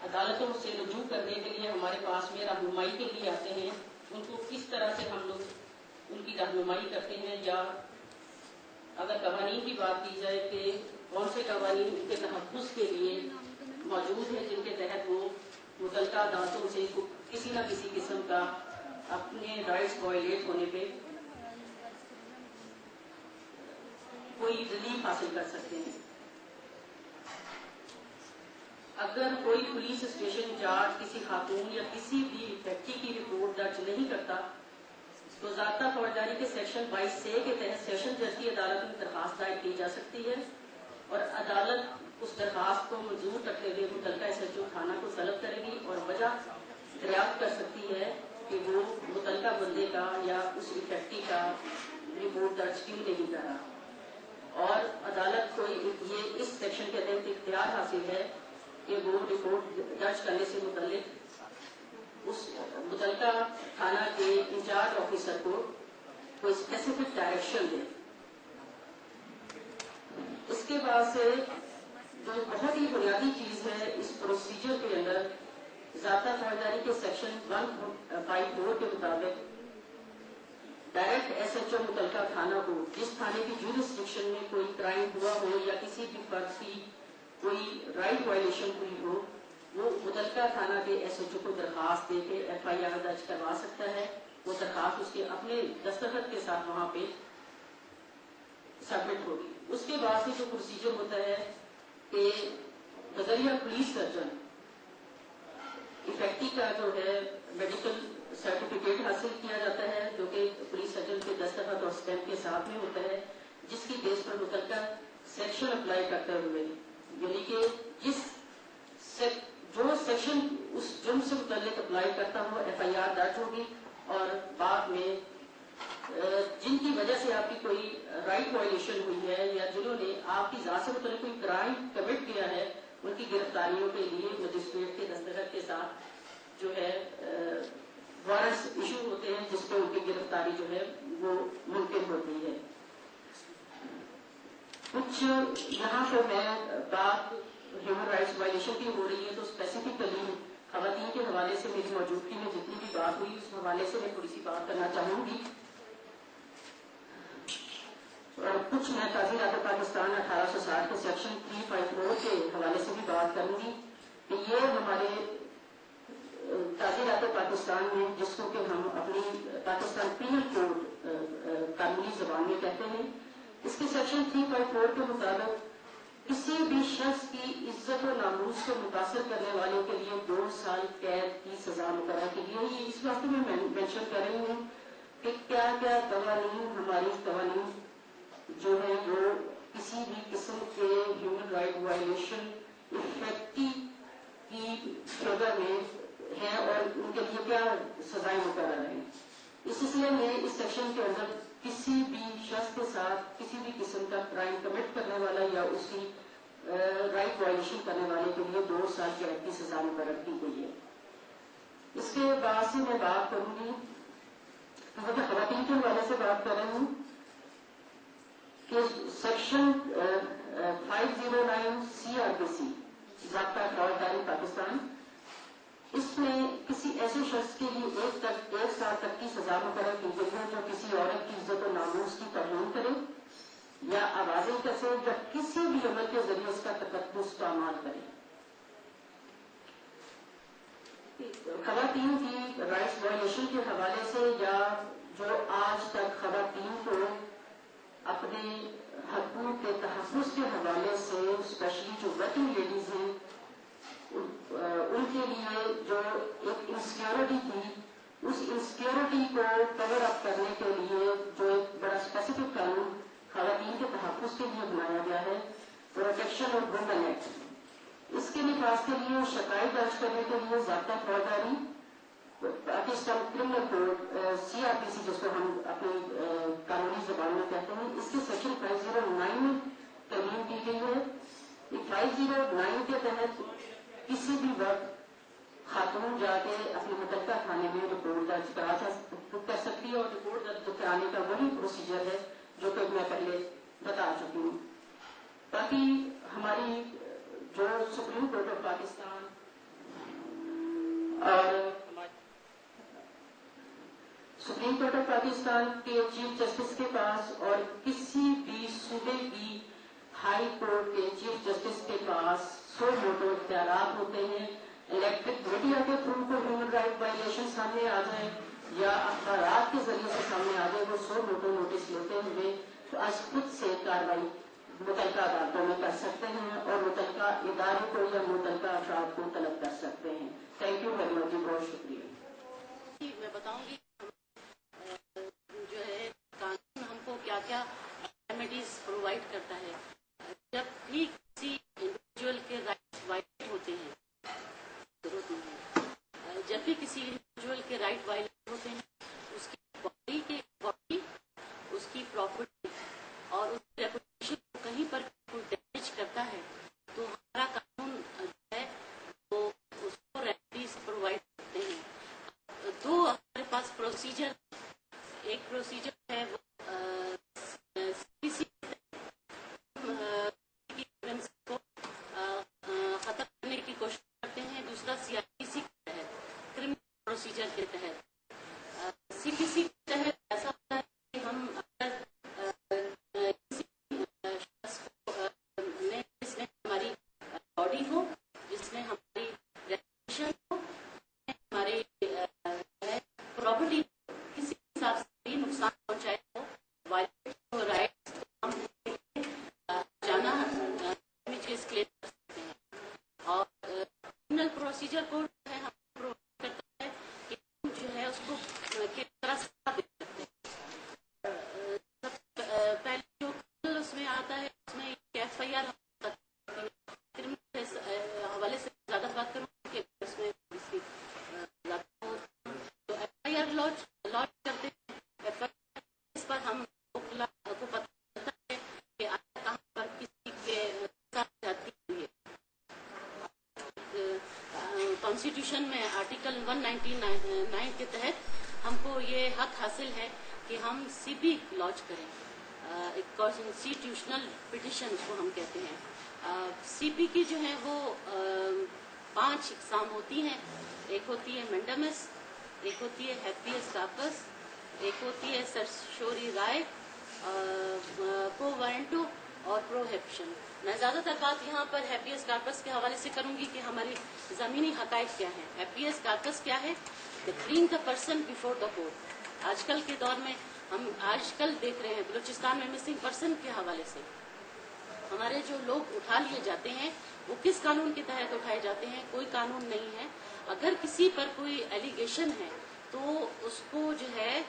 عدالتوں سے رجوع کرنے کے لیے ہمارے پاس میں رہنمائی کے لیے آتے ہیں ان کو کس طرح سے ہم لوگ ان کی رہنمائی کرتے ہیں، یا اگر قوانین کی بات کی جائے کہ کون سے قوانین ان کے تحفظ کے لیے موجود ہیں جن کے تحت وہ متعلقہ عدالتوں سے کسی نہ کسی قسم کا اپنے رائٹس وائلیٹ ہونے پہ کوئی ریلیف حاصل کر سکتے ہیں. اگر کوئی پولیس اسٹیشن انچارج کسی خاتون یا کسی بھی ویکتی کی رپورٹ درج نہیں کرتا تو ضابطہ فوجداری کے سیکشن 22(a) کے تحت سیشن جج کی عدالت میں درخواست دائر کی جا سکتی ہے اور عدالت اس درخواست کو منظور کرتے ہوئے متعلقہ SHO تھانہ کو طلب کرے گی اور وجہ دریافت کر سکتی ہے کہ وہ متعلقہ بندے کا یا اس ویکتی کا رپورٹ درج کیوں نہیں کرا، اور عدالت کو یہ اس سیکشن کے تحت اختیار حاصل ہے کہ وہ رپورٹ درج کرنے سے متعلق اس متعلقہ تھانہ کے انچارج آفیسر کو کوئی اسپیسیفک ڈائریکشن دے. اس کے بعد سے جو بہت ہی بنیادی چیز ہے اس پروسیجر کے اندر ضابطہ فوجداری کے سیکشن 154 کے مطابق ڈائریکٹ SHO متعلقہ تھانہ کو جس تھانے کی جورسڈکشن میں کوئی کرائم ہوا ہو یا کسی بھی فرد کی کوئی رائٹ وائلیشن ہوئی ہو وہ متعلقہ تھانہ کے SHO کو درخواست دے کے FIR درج کروا سکتا ہے. وہ درخواست اس کے اپنے دستخط کے ساتھ وہاں پہ سبمٹ ہوگی. اس کے بعد سے جو پروسیجر ہوتا ہے کہ بذریعہ پولیس سرجن افیکٹی کا جو ہے میڈیکل سرٹیفکیٹ حاصل کیا جاتا ہے جو کہ پولیس سرجن کے دستخط اور اسٹیمپ کے ساتھ میں ہوتا ہے، جس کی بیس پر متعلقہ سیکشن اپلائی کرتے ہوئے یعنی کہ جو سیکشن اس جرم سے متعلق اپلائی کرتا ہو FIR درج ہوگی، اور بعد میں جن کی وجہ سے آپ کی کوئی رائٹ وائلیشن ہوئی ہے یا جنہوں نے آپ کی ذات سے متعلق کوئی کرائم کمٹ کیا ہے ان کی گرفتاریوں کے لیے مجسٹریٹ کے دستخط کے ساتھ جو ہے وارنٹس ایشو ہوتے ہیں جس پہ ان کی گرفتاری جو ہے وہ ممکن ہوتی ہے. کچھ یہاں پہ میں بات ہیومن رائٹس وائلیشن کی ہو رہی ہے تو اسپیسیفکلی خواتین کے حوالے سے میری موجودگی میں جتنی بھی بات ہوئی اس حوالے سے میں تھوڑی سی بات کرنا چاہوں گی. اور کچھ میں تعزیرات پاکستان 1860 کے سیکشن 354 کے حوالے سے بھی بات کروں گی کہ یہ ہمارے تعزیرات پاکستان میں جس کو کہ ہم اپنی پاکستان پینل کوڈ قانونی زبان میں کہتے ہیں، اس کے سیکشن 354 کے مطابق کسی بھی شخص کی عزت و ناموس کو متاثر کرنے والوں کے لیے 2 سال قید کی سزا مقرر کی گئی ہے. اس واسطے میں مینشن کر رہی ہوں کہ کیا کیا قوانین ہماری قوانین جو ہے وہ کسی بھی قسم کے ہیومن رائٹ وائلیشن افیکٹی کی فیور میں ہیں اور ان کے لیے کیا سزائیں مقرر ہیں. اس سلسلے میں اس سیکشن کے اندر کسی بھی شخص کے ساتھ کسی بھی قسم کا کرائم کمٹ کرنے والا یا اس کی رائٹ وائلیشن کرنے والے کے لیے 2 سال قید کی سزا مقرر کی گئی ہے. اس کے بعد سے میں بات کروں گی خواتین کے حوالے سے بات کر رہی ہوں کہ سیکشن 509 CRPC ضابطہ فوجداری پاکستان، اس میں کسی ایسے شخص کے لیے 1 سال تک کی سزا مقرر کی گئی ہے جو کسی عورت کی عزت و ناموس کی توہین کرے یا آوازیں کسے یا کسی بھی عمل کے ذریعے اس کا تقدس پامال کرے. خواتین کی رائٹس وائلیشن کے حوالے سے یا جو آج تک خواتین کو اپنے حقوق کے تحفظ کے حوالے سے اسپیشلی جو ورکنگ لیڈیز ہیں ان کے لیے جو ایک انسیکیورٹی تھی، اس انسیکیورٹی کو کور اپ کرنے کے لیے جو ایک بڑا اسپیسیفک قانون خواتین کے تحفظ کے لیے بنایا گیا ہے، پروٹیکشن آف وومن ایکٹ. اس کے نفاذ کے لیے شکایت درج کرنے کے لیے ضابطہ فوجداری پاکستان کرمنل کوڈ CRPC جس کو ہم اپنی قانونی زبان میں کہتے ہیں، اس کے سیکشن 509 میں ترمیم کی گئی ہے. 509 کے تحت کسی بھی وقت خاتون جا کے اپنے متعلقہ تھانے میں رپورٹ درج کر سکتی ہے، اور رپورٹ درج کرانے کا وہی پروسیجر ہے جو کہ میں پہلے بتا چکی ہوں. باقی ہماری جو سپریم کورٹ آف پاکستان اور سپریم کورٹ آف پاکستان کے چیف جسٹس کے پاس اور کسی بھی صوبے کی ہائی کورٹ کے چیف جسٹس کے پاس سو موٹو اختیارات ہوتے ہیں. الیکٹرک میڈیا کے تھرو کو ہیومن رائٹ وائلیشن سامنے آ جائے یا اخبارات کے ذریعے سے سامنے آ جائے، وہ سو موٹو نوٹس لیتے ہوئے آج خود سے کارروائی متعلقہ عدالتوں میں کر سکتے ہیں اور متعلقہ ادارے کو یا متعلقہ افراد کو طلب کر سکتے ہیں. تھینک یو ویری مچ، بہت شکریہ. میں بتاؤں گی جو ہے قانون ہم کو کیا کیا ریمیڈیز پرووائڈ کرتا ہے. جب بھی کسی انڈیویجول کے رائٹس وائلیٹ ہوتے ہیں، جب بھی کسی انڈیویجول کے رائٹ وائلیٹ ہوتے ہیں، اس کی باڈی اس کی پراپرٹی اور اس کی ریپوٹیشن کو کہیں پر کوئی ڈیمیج کرتا ہے تو ہمارا قانون جو ہے وہ اس کو ریمیڈیز پرووائڈ کرتے ہیں. 2 ہمارے پاس پروسیجر، ایک پروسیجر ہے وہ CPC کو ختم کرنے کی کوشش کرتے ہیں، دوسرا CRPC کے تحت کرمنل پروسیجر کے تحت. CPC کے تحت ایسا ہوتا ہے کہ ہم اگر کسی شخص کو جس نے ہماری باڈی ہو، جس نے ہماری ریپوٹیشن ہو، ہمارے پراپرٹی کسی حساب سے بھی نقصان پہنچائے ہو، وائلیٹ ہو رائٹس ہم جانا ڈیمیجز کلیم کر سکتے ہیں. اور کرمنل پروسیجر کو جو ہے ہم پرووائڈ کرتا ہے کہ ہم جو ہے اس کو کس طرح سزا دے سکتے ہیں. سب پہلے جو کرمنل اس میں آتا ہے اس میں FIR کرمنل حوالے سے زیادہ بات کروں کہ اس میں FIR لانچ کرتے ہیں. اس پر ہم کو پتہ چلتا ہے کہ آیا کہاں پر کسی کے ساتھ جاتی ہوئی ہے. کانسٹیٹیوشن میں آرٹیکل 199 کے تحت ہم کو یہ حق حاصل ہے کہ ہم CP لانچ کریں، ایک کانسٹیٹیوشنل پٹیشن اس کو ہم کہتے ہیں. CP کی جو ہے وہ 5 اقسام ہوتی ہیں. ایک ہوتی ہے مینڈمس، ایک ہوتی ہے ہیپیس کارپس، ایک ہوتی ہے سرشوری رائے، پرو وارنٹو اور پروہیبشن. میں زیادہ تر بات یہاں پر ہیپیس کارپس کے حوالے سے کروں گی کہ ہماری زمینی حقائق کیا ہیں. ہیپیس کارپس کیا ہے؟ Bring the person before the court. آج کل کے دور میں ہم آج کل دیکھ رہے ہیں بلوچستان میں مسنگ پرسن کے حوالے سے ہمارے جو لوگ اٹھا لیے جاتے ہیں وہ کس قانون کے تحت اٹھائے جاتے ہیں؟ کوئی قانون نہیں ہے. اگر کسی پر کوئی ایلیگیشن ہے تو اس کو جو ہے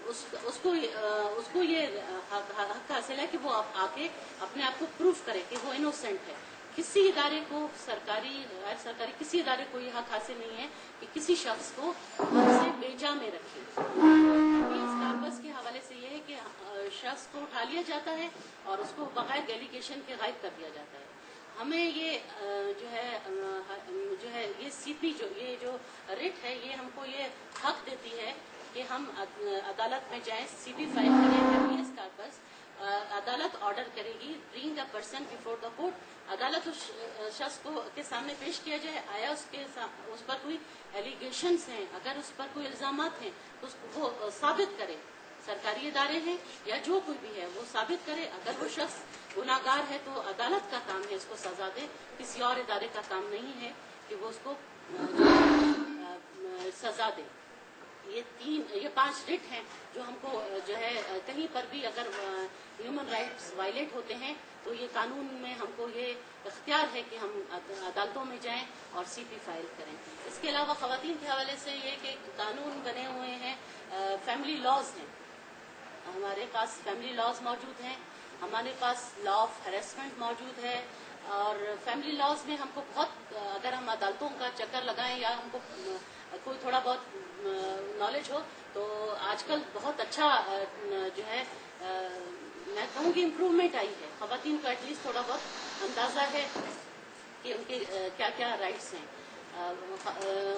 اس کو یہ حق حاصل ہے کہ وہ آ کے اپنے آپ کو پروف کرے کہ وہ انوسینٹ ہے. کسی ادارے کو، سرکاری غیر سرکاری کسی ادارے کو یہ حق حاصل نہیں ہے کہ کسی شخص کو حد سے بیجا میں رکھے. اس کارپس کے حوالے سے یہ ہے کہ شخص کو اٹھا لیا جاتا ہے اور اس کو بغیر ڈیلیگیشن کے غائب کر دیا جاتا ہے. ہمیں یہ جو ہے یہ سی پی یہ جو ریٹ ہے یہ ہم کو یہ حق دیتی ہے کہ ہم عدالت میں جائیں, سی پی فائل کریں ہیبیس کارپس. عدالت آرڈر کرے گی bring a person before the court. عدالت اس شخص کو کے سامنے پیش کیا جائے, آیا اس پر کوئی ایلیگیشنز ہیں, اگر اس پر کوئی الزامات ہیں تو وہ ثابت کرے. سرکاری ادارے ہیں یا جو کوئی بھی ہے وہ ثابت کرے. اگر وہ شخص گناہ گار ہے تو عدالت کا کام ہے اس کو سزا دے, کسی اور ادارے کا کام نہیں ہے کہ وہ اس کو سزا دے. یہ 5 ریٹ ہیں جو ہم کو جو ہے کہیں پر بھی اگر ہیومن رائٹس وائلیٹ ہوتے ہیں تو یہ قانون میں ہم کو یہ اختیار ہے کہ ہم عدالتوں میں جائیں اور سی پی فائل کریں. اس کے علاوہ خواتین کے حوالے سے یہ کہ قانون بنے ہوئے ہیں, فیملی لاز ہیں, ہمارے پاس فیملی لاز موجود ہیں, ہمارے پاس لا آف ہیرسمنٹ موجود ہے. اور فیملی لاز میں ہم کو بہت اگر ہم عدالتوں کا چکر لگائیں یا ہم کو کوئی تھوڑا بہت نالج ہو تو آج کل بہت اچھا جو ہے میں کہوں گی امپروومنٹ آئی ہے. خواتین کو ایٹ لیسٹ تھوڑا بہت اندازہ ہے کہ ان کے کیا کیا رائٹس ہیں.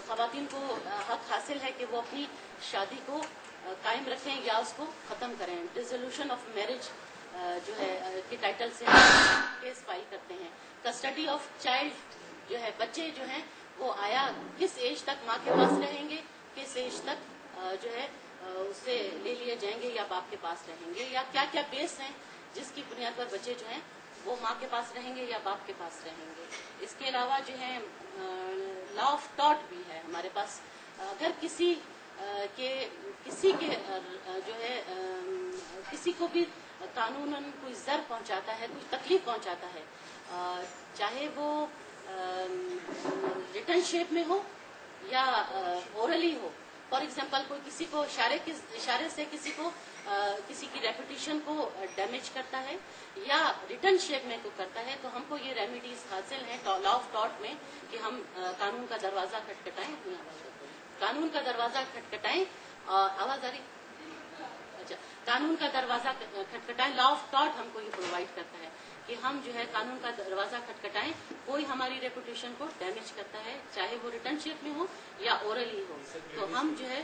خواتین کو حق حاصل ہے کہ وہ اپنی شادی کو قائم رکھیں یا اس کو ختم کریں. ڈیزولوشن آف میرج جو ہے کے ٹائٹل سے کیس فائل کرتے ہیں. کسٹڈی آف چائلڈ جو ہے بچے جو ہیں وہ آیا کس ایج تک ماں کے پاس رہیں گے, کس ایج تک جو ہے اس سے لے لیے جائیں گے یا باپ کے پاس رہیں گے, یا کیا کیا بیس ہیں جس کی بنیاد پر بچے جو ہیں وہ ماں کے پاس رہیں گے یا باپ کے پاس رہیں گے. اس کے علاوہ جو ہے لا آف ٹاٹ بھی ہے ہمارے پاس. اگر کسی کے جو ہے کسی کو بھی قانوناً کوئی ضرر پہنچاتا ہے, کوئی تکلیف پہنچاتا ہے, چاہے وہ ریٹن شیپ میں ہو یا اورلی ہو. فار ایگزامپل کوئی کسی کو اشارے سے کسی کی ریپوٹیشن کو ڈیمیج کرتا ہے یا ریٹن شیپ میں کو کرتا ہے تو ہم کو یہ ریمیڈیز حاصل ہیں لا آف ٹاٹ میں کہ ہم قانون کا دروازہ کھٹکھٹائیں. قانون کا دروازہ کھٹکھٹائیں. آواز آ رہی؟ اچھا, قانون کا دروازہ کھٹکھٹائیں. لا آف ٹاٹ ہم کو یہ پرووائڈ کرتا ہے کہ ہم جو ہے قانون کا دروازہ کھٹکھٹائیں. کوئی ہماری ریپوٹیشن کو ڈیمیج کرتا ہے چاہے وہ ریٹن شیپ میں ہو یا اورلی ہو تو ہم جو ہے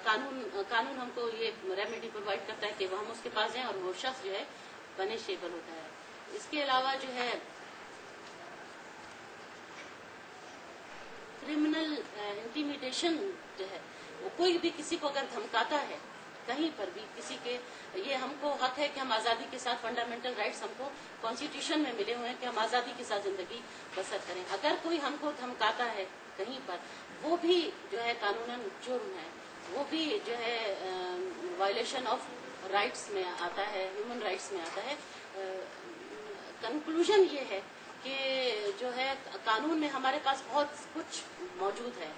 قانون ہم کو یہ ریمیڈی پرووائڈ کرتا ہے کہ وہ ہم اس کے پاس جائیں اور وہ شخص جو ہے پنشیبل ہوتا ہے. اس کے علاوہ جو ہے کرمنل انٹیمیڈیشن جو ہے وہ کوئی بھی کسی کو اگر دھمکاتا ہے کہیں پر بھی کسی کے, یہ ہم کو حق ہے کہ ہم آزادی کے ساتھ فنڈامنٹل رائٹس ہم کو کانسٹیٹیوشن میں ملے ہوئے ہیں کہ ہم آزادی کے ساتھ زندگی بسر کریں. اگر کوئی ہم کو دھمکاتا ہے کہیں پر وہ بھی جو ہے قانوناً جرم ہے, وہ بھی جو ہے وائلیشن آف رائٹس میں آتا ہے, ہیومن رائٹس میں آتا ہے. کنکلوژن یہ ہے کہ جو ہے قانون میں ہمارے پاس بہت کچھ موجود ہے.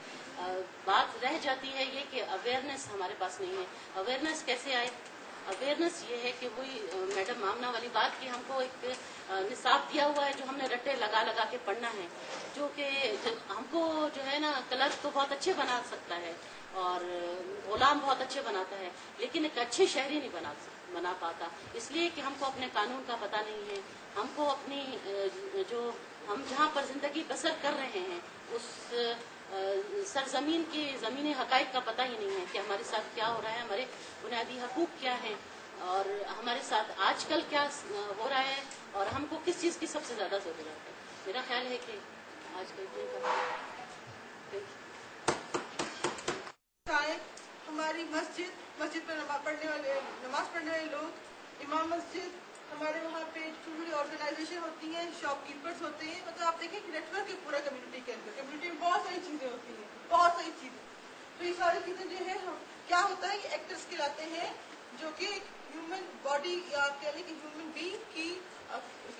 بات رہ جاتی ہے یہ کہ اویئرنیس ہمارے پاس نہیں ہے. اویئرنیس کیسے آئے؟ اویئرنیس یہ ہے کہ وہی میڈم آمنہ والی بات کہ ہم کو ایک نصاب دیا ہوا ہے جو ہم نے رٹے لگا لگا کے پڑھنا ہے, جو کہ ہم کو جو ہے نا کلرک تو بہت اچھے بنا سکتا ہے اور غلام بہت اچھے بناتا ہے لیکن ایک اچھے شہری نہیں بنا پاتا, اس لیے کہ ہم کو اپنے قانون کا پتہ نہیں ہے. ہم کو اپنی جو ہم جہاں پر زندگی بسر کر رہے ہیں اس سرزمین کے زمینی حقائق کا پتہ ہی نہیں ہے کہ ہمارے ساتھ کیا ہو رہا ہے, ہمارے بنیادی حقوق کیا ہیں اور ہمارے ساتھ آج کل کیا ہو رہا ہے اور ہم کو کس چیز کی سب سے زیادہ ضرورت ہے. میرا خیال ہے کہ آج کل ہماری مسجد میں نماز پڑھنے والے لوگ, امام مسجد, ہمارے وہاں پہ چھوٹی چھوٹی آرگنائزیشن ہوتی ہیں, شاپ کیپرز ہوتے ہیں, مطلب آپ دیکھیں کہ نیٹ ورک ہے پورا کمیونٹی کے اندر. کمیونٹی میں بہت ساری چیزیں ہوتی ہیں, بہت ساری چیزیں. تو یہ ساری چیزیں جو ہے کیا ہوتا ہے, یہ ایکٹرس کہلاتے ہیں جو کہ ہیومن باڈی یا آپ کہہ لیں کہ ہیومن بینگ کی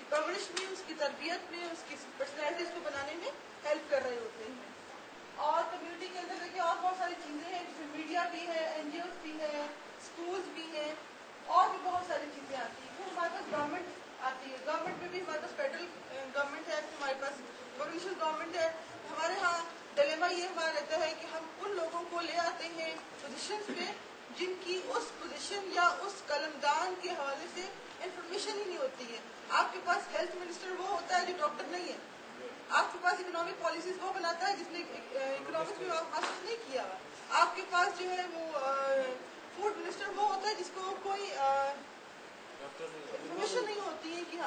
پرورش میں, اس کی تربیت میں, اس کی پرسنالٹیز کو بنانے میں ہیلپ کر رہے ہوتے ہیں. اور کمیونٹی کے اندر دیکھیے اور بہت ساری چیزیں ہیں جیسے میڈیا بھی ہے, این جی اوز بھی ہے, اسکولز بھی ہیں, اور بھی بہت ساری چیزیں آتی ہیں. پھر ہمارے پاس گورنمنٹ آتی ہے. گورنمنٹ میں بھی ہمارے پاس فیڈرل گورنمنٹ ہے, ہمارے پاس پروونشل گورنمنٹ ہے. ہمارے ہاں ڈلیما یہ ہمارا رہتا ہے کہ ہم ان لوگوں کو لے آتے ہیں پوزیشنز پہ جن کی اس پوزیشن یا اس قلمدان کے حوالے سے इंफॉर्मेशन ही नहीं होती है। आपके पास हेल्थ मिनिस्टर वो होता है जो डॉक्टर नहीं है, आपके पास इकोनॉमिक पॉलिसीज वो बनाता है जिसने इकोनॉमिक्स में मास्टर्स नहीं किया हुआ, आपके पास जो है वो फूड मिनिस्टर वो होता है जिसको कोई इन्फॉर्मेशन नहीं होती है कि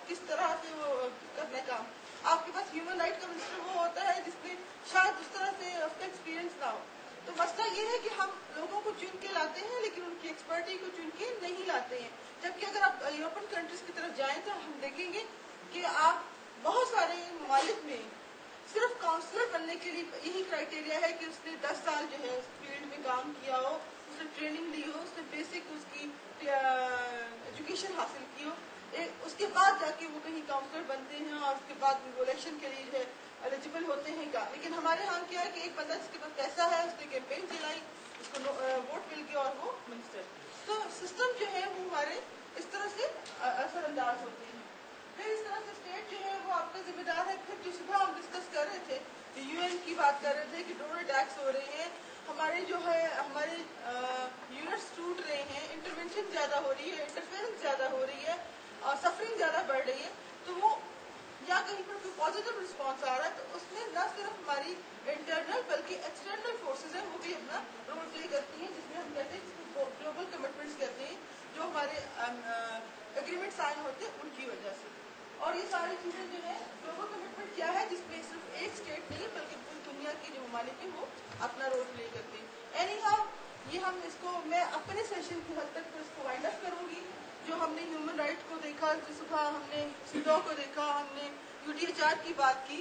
किस तरह से वो करना है काम, आपके पास ह्यूमन राइट का मिनिस्टर वो होता है जिसमें शायद उस तरह से उसका एक्सपीरियंस ना हो। तो मसला ये है कि हम लोगों को चुन के लाते हैं लेकिन उनकी एक्सपर्टी को चुन के नहीं लाते हैं। जबकि अगर आप यूरोपियन कंट्रीज की तरफ जाएं तो हम देखेंगे कि आप बहुत सारे ममालिक में सिर्फ काउंसलर बनने के लिए यही क्राइटेरिया है कि उसने 10 साल जो है उस फील्ड में काम किया हो, उसने ट्रेनिंग ली हो, उसने बेसिक उसकी एजुकेशन हासिल की हो, उसके बाद जाके वो कहीं काउंसलर बनते हैं और उसके बाद वो इलेक्शन के लिए जो है एलिजिबल होते हैं का। लेकिन हमारे यहाँ क्या है कि एक बंदा जिसके पास पैसा है उसने कैंपेन चलाई, उसको वोट मिल गया और वो मिनिस्टर। तो सिस्टम जो है वो हमारे इस तरह से असरअंदाज होते हैं। फिर इस तरह से स्टेट जो है वो आपका जिम्मेदार है। फिर जो सुबह हम डिस्कस कर रहे थे, यूएन की बात कर रहे थे कि ड्रोन अटैक्स हो रहे हैं, हमारे जो है हमारे यूनिट्स टूट रहे हैं, इंटरवेंशन ज्यादा हो रही है, इंटरफेरेंस ज्यादा हो रही है और सफरिंग ज्यादा बढ़ रही है, तो वो या कहीं पर कोई पॉजिटिव रिस्पॉन्स आ रहा है तो उसमें न सिर्फ हमारी इंटरनल बल्कि एक्सटर्नल फोर्सेज हैं वो भी अपना रोल प्ले करती हैं, जिसमें हम कहते हैं जिसको ग्लोबल कमिटमेंट्स कहते हैं, जो हमारे एग्रीमेंट साइन होते हैं उनकी वजह से। और ये सारी चीजें जो है ग्लोबल कमिटमेंट क्या है जिसमें सिर्फ एक स्टेट नहीं बल्कि पूरी दुनिया की जो ममालिक है वो अपना रोल प्ले करते हैं। एनी हाउ ये हम इसको मैं अपने सेशन की हद तक इसको वाइंड अप करूंगी। जो हमने ह्यूमन राइट को देखा, जो सुबह हमने सीडो को देखा, हमने यूडीएचआर की बात की,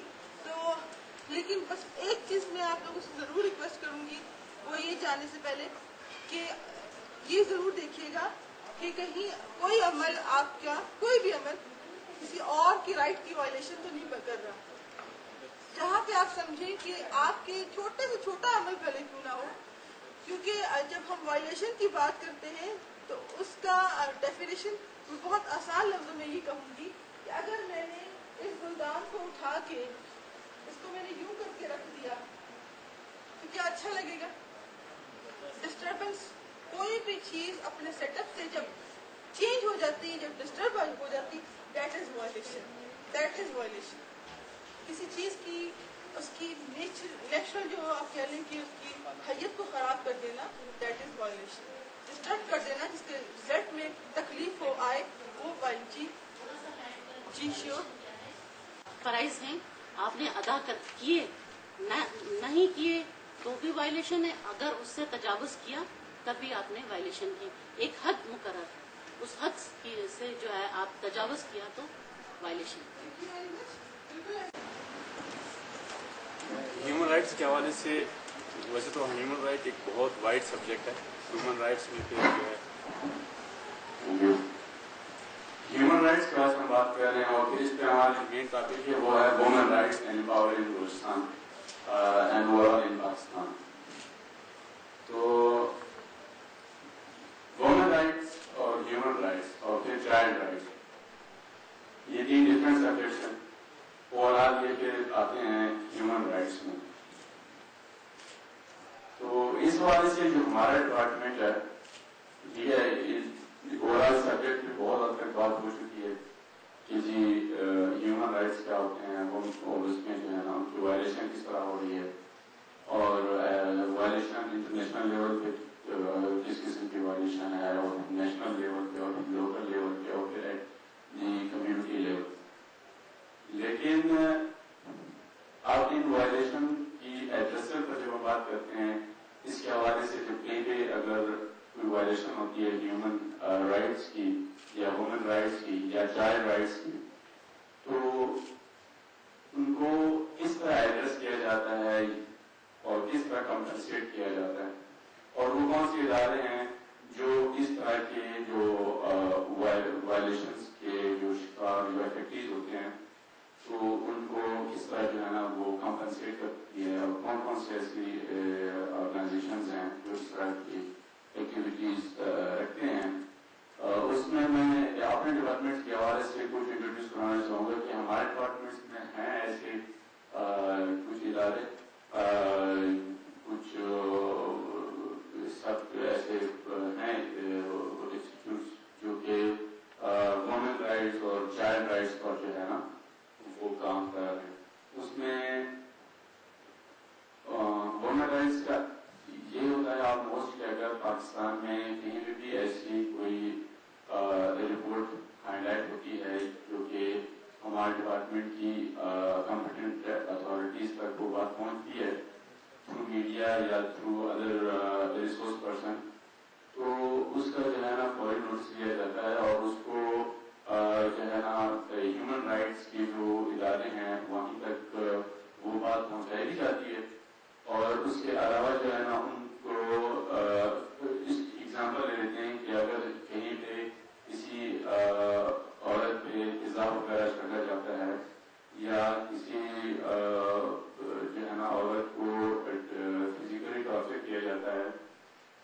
तो लेकिन बस एक चीज मैं आप लोगों से जरूर रिक्वेस्ट करूंगी, वो ये जाने से पहले कि ये जरूर देखिएगा कि कहीं कोई अमल आपका कोई भी अमल किसी और की राइट की वायलेशन तो नहीं कर रहा। जहाँ पे आप समझें कि आपके छोटे से छोटा अमल भले क्यों ना हो, क्योंकि जब हम वायलेशन की बात करते हैं तो उसका डेफिनेशन बहुत आसान लफ्जों में ये कहूंगी कि अगर मैंने इस गुलदान को उठा के इसको मैंने यूं करके रख दिया तो क्या अच्छा लगेगा? डिस्टर्बेंस, कोई भी चीज अपने सेटअप से जब चेंज हो जाती है, जब डिस्टर्ब हो जाती है, that is violation, that is violation. किसी चीज की उसकी नेचुरल जो आप कह लें कि उसकी हैयत को खराब कर देना, दैट इज वायलेशन। डिस्टर्ब कर देना जिसके रिजल्ट में तकलीफ हो आए वो वायलेशन। जी श्योर फराइज हैं, आपने अदा किए नहीं किए तो भी वायलेशन है, अगर उससे तजावुज किया तब भी आपने वायलेशन की। एक हद मुकर्रर है, उस हद से जो है आप तजावुज किया तो वायलेशन। ह्यूमन राइट्स के हवाले से वैसे तो ह्यूमन राइट एक बहुत वाइड सब्जेक्ट है। ह्यूमन राइट्स में फिर जो है ह्यूमन राइट्स के बारे में बात कर रहे हैं और फिर इस पे हमारी मेन टॉपिक है वो है women rights and empowering in Balochistan and overall इन पाकिस्तान। तो वुमेन राइट्स और ह्यूमन राइट्स और फिर चाइल्ड राइट्स, ये तीन डिफरेंट सब्जेक्ट्स हैं। ओवरऑल ये फिर आते हैं ह्यूमन राइट्स में। तो इस हवाले से जो हमारा डिपार्टमेंट है, ठीक है, ओवरऑल सब्जेक्ट में बहुत हद तक बात हो चुकी है कि जी ह्यूमन राइट्स क्या होते हैं, वो उसमें जो है ना उनकी वायलेशन किस तरह हो रही है और वायलेशन इंटरनेशनल लेवल पे किस किस्म की वायलेशन है और नेशनल लेवल पे और लोकल लेवल पे और फिर कम्युनिटी लेवल। लेकिन आप इन वायलेशन की एड्रेसर पर जब हम बात करते हैं, इसके हवाले से जब कहीं पे अगर कोई वायलेशन होती है ह्यूमन राइट्स की या वुमेन राइट्स की या चाइल्ड राइट्स की, तो उनको किस तरह एड्रेस किया जाता है और किस तरह कंपनसेट किया जाता है और वो कौन से इदारे हैं जो इस तरह के जो वायलेशंस के जो शिकार जो इफेक्टिव होते हैं तो उनको किस तरह जो है ना वो कंपनसेट करती है और कौन कौन से ऐसी ऑर्गेनाइजेशंस हैं जो इस तरह की एक्टिविटीज रखते हैं। उसमें मैं अपने डिपार्टमेंट के हवाले से कुछ इंट्रोड्यूस कराना चाहूँगा कि हमारे डिपार्टमेंट में हैं ऐसे कुछ इदारे, कुछ सब ऐसे हैं इंस्टीट्यूट जो कि वुमेन میں کہیں پہ بھی ایسی کوئی رپورٹ ہائی لائٹ ہوتی ہے جو کہ ہمارے ڈپارٹمنٹ کی کمپیٹنٹ اتھارٹیز تک وہ بات پہنچتی ہے تھرو میڈیا یا تھرو ادر ریسورس پرسن، تو اس کا جو ہے نا فوری نوٹس لیا جاتا ہے اور اس کو جو ہے نا ہیومن رائٹس کے جو ادارے ہیں وہیں تک وہ بات پہنچائی بھی جاتی ہے. اور اس کے علاوہ جو ہے نا ان کو اس ایگزامپل لے لیتے ہیں کہ اگر کہیں پہ کسی عورت پہ تیزاب وغیرہ چھڑکا جاتا ہے یا کسی جو ہے نا عورت کو فزیکلی ٹارچر کیا جاتا ہے،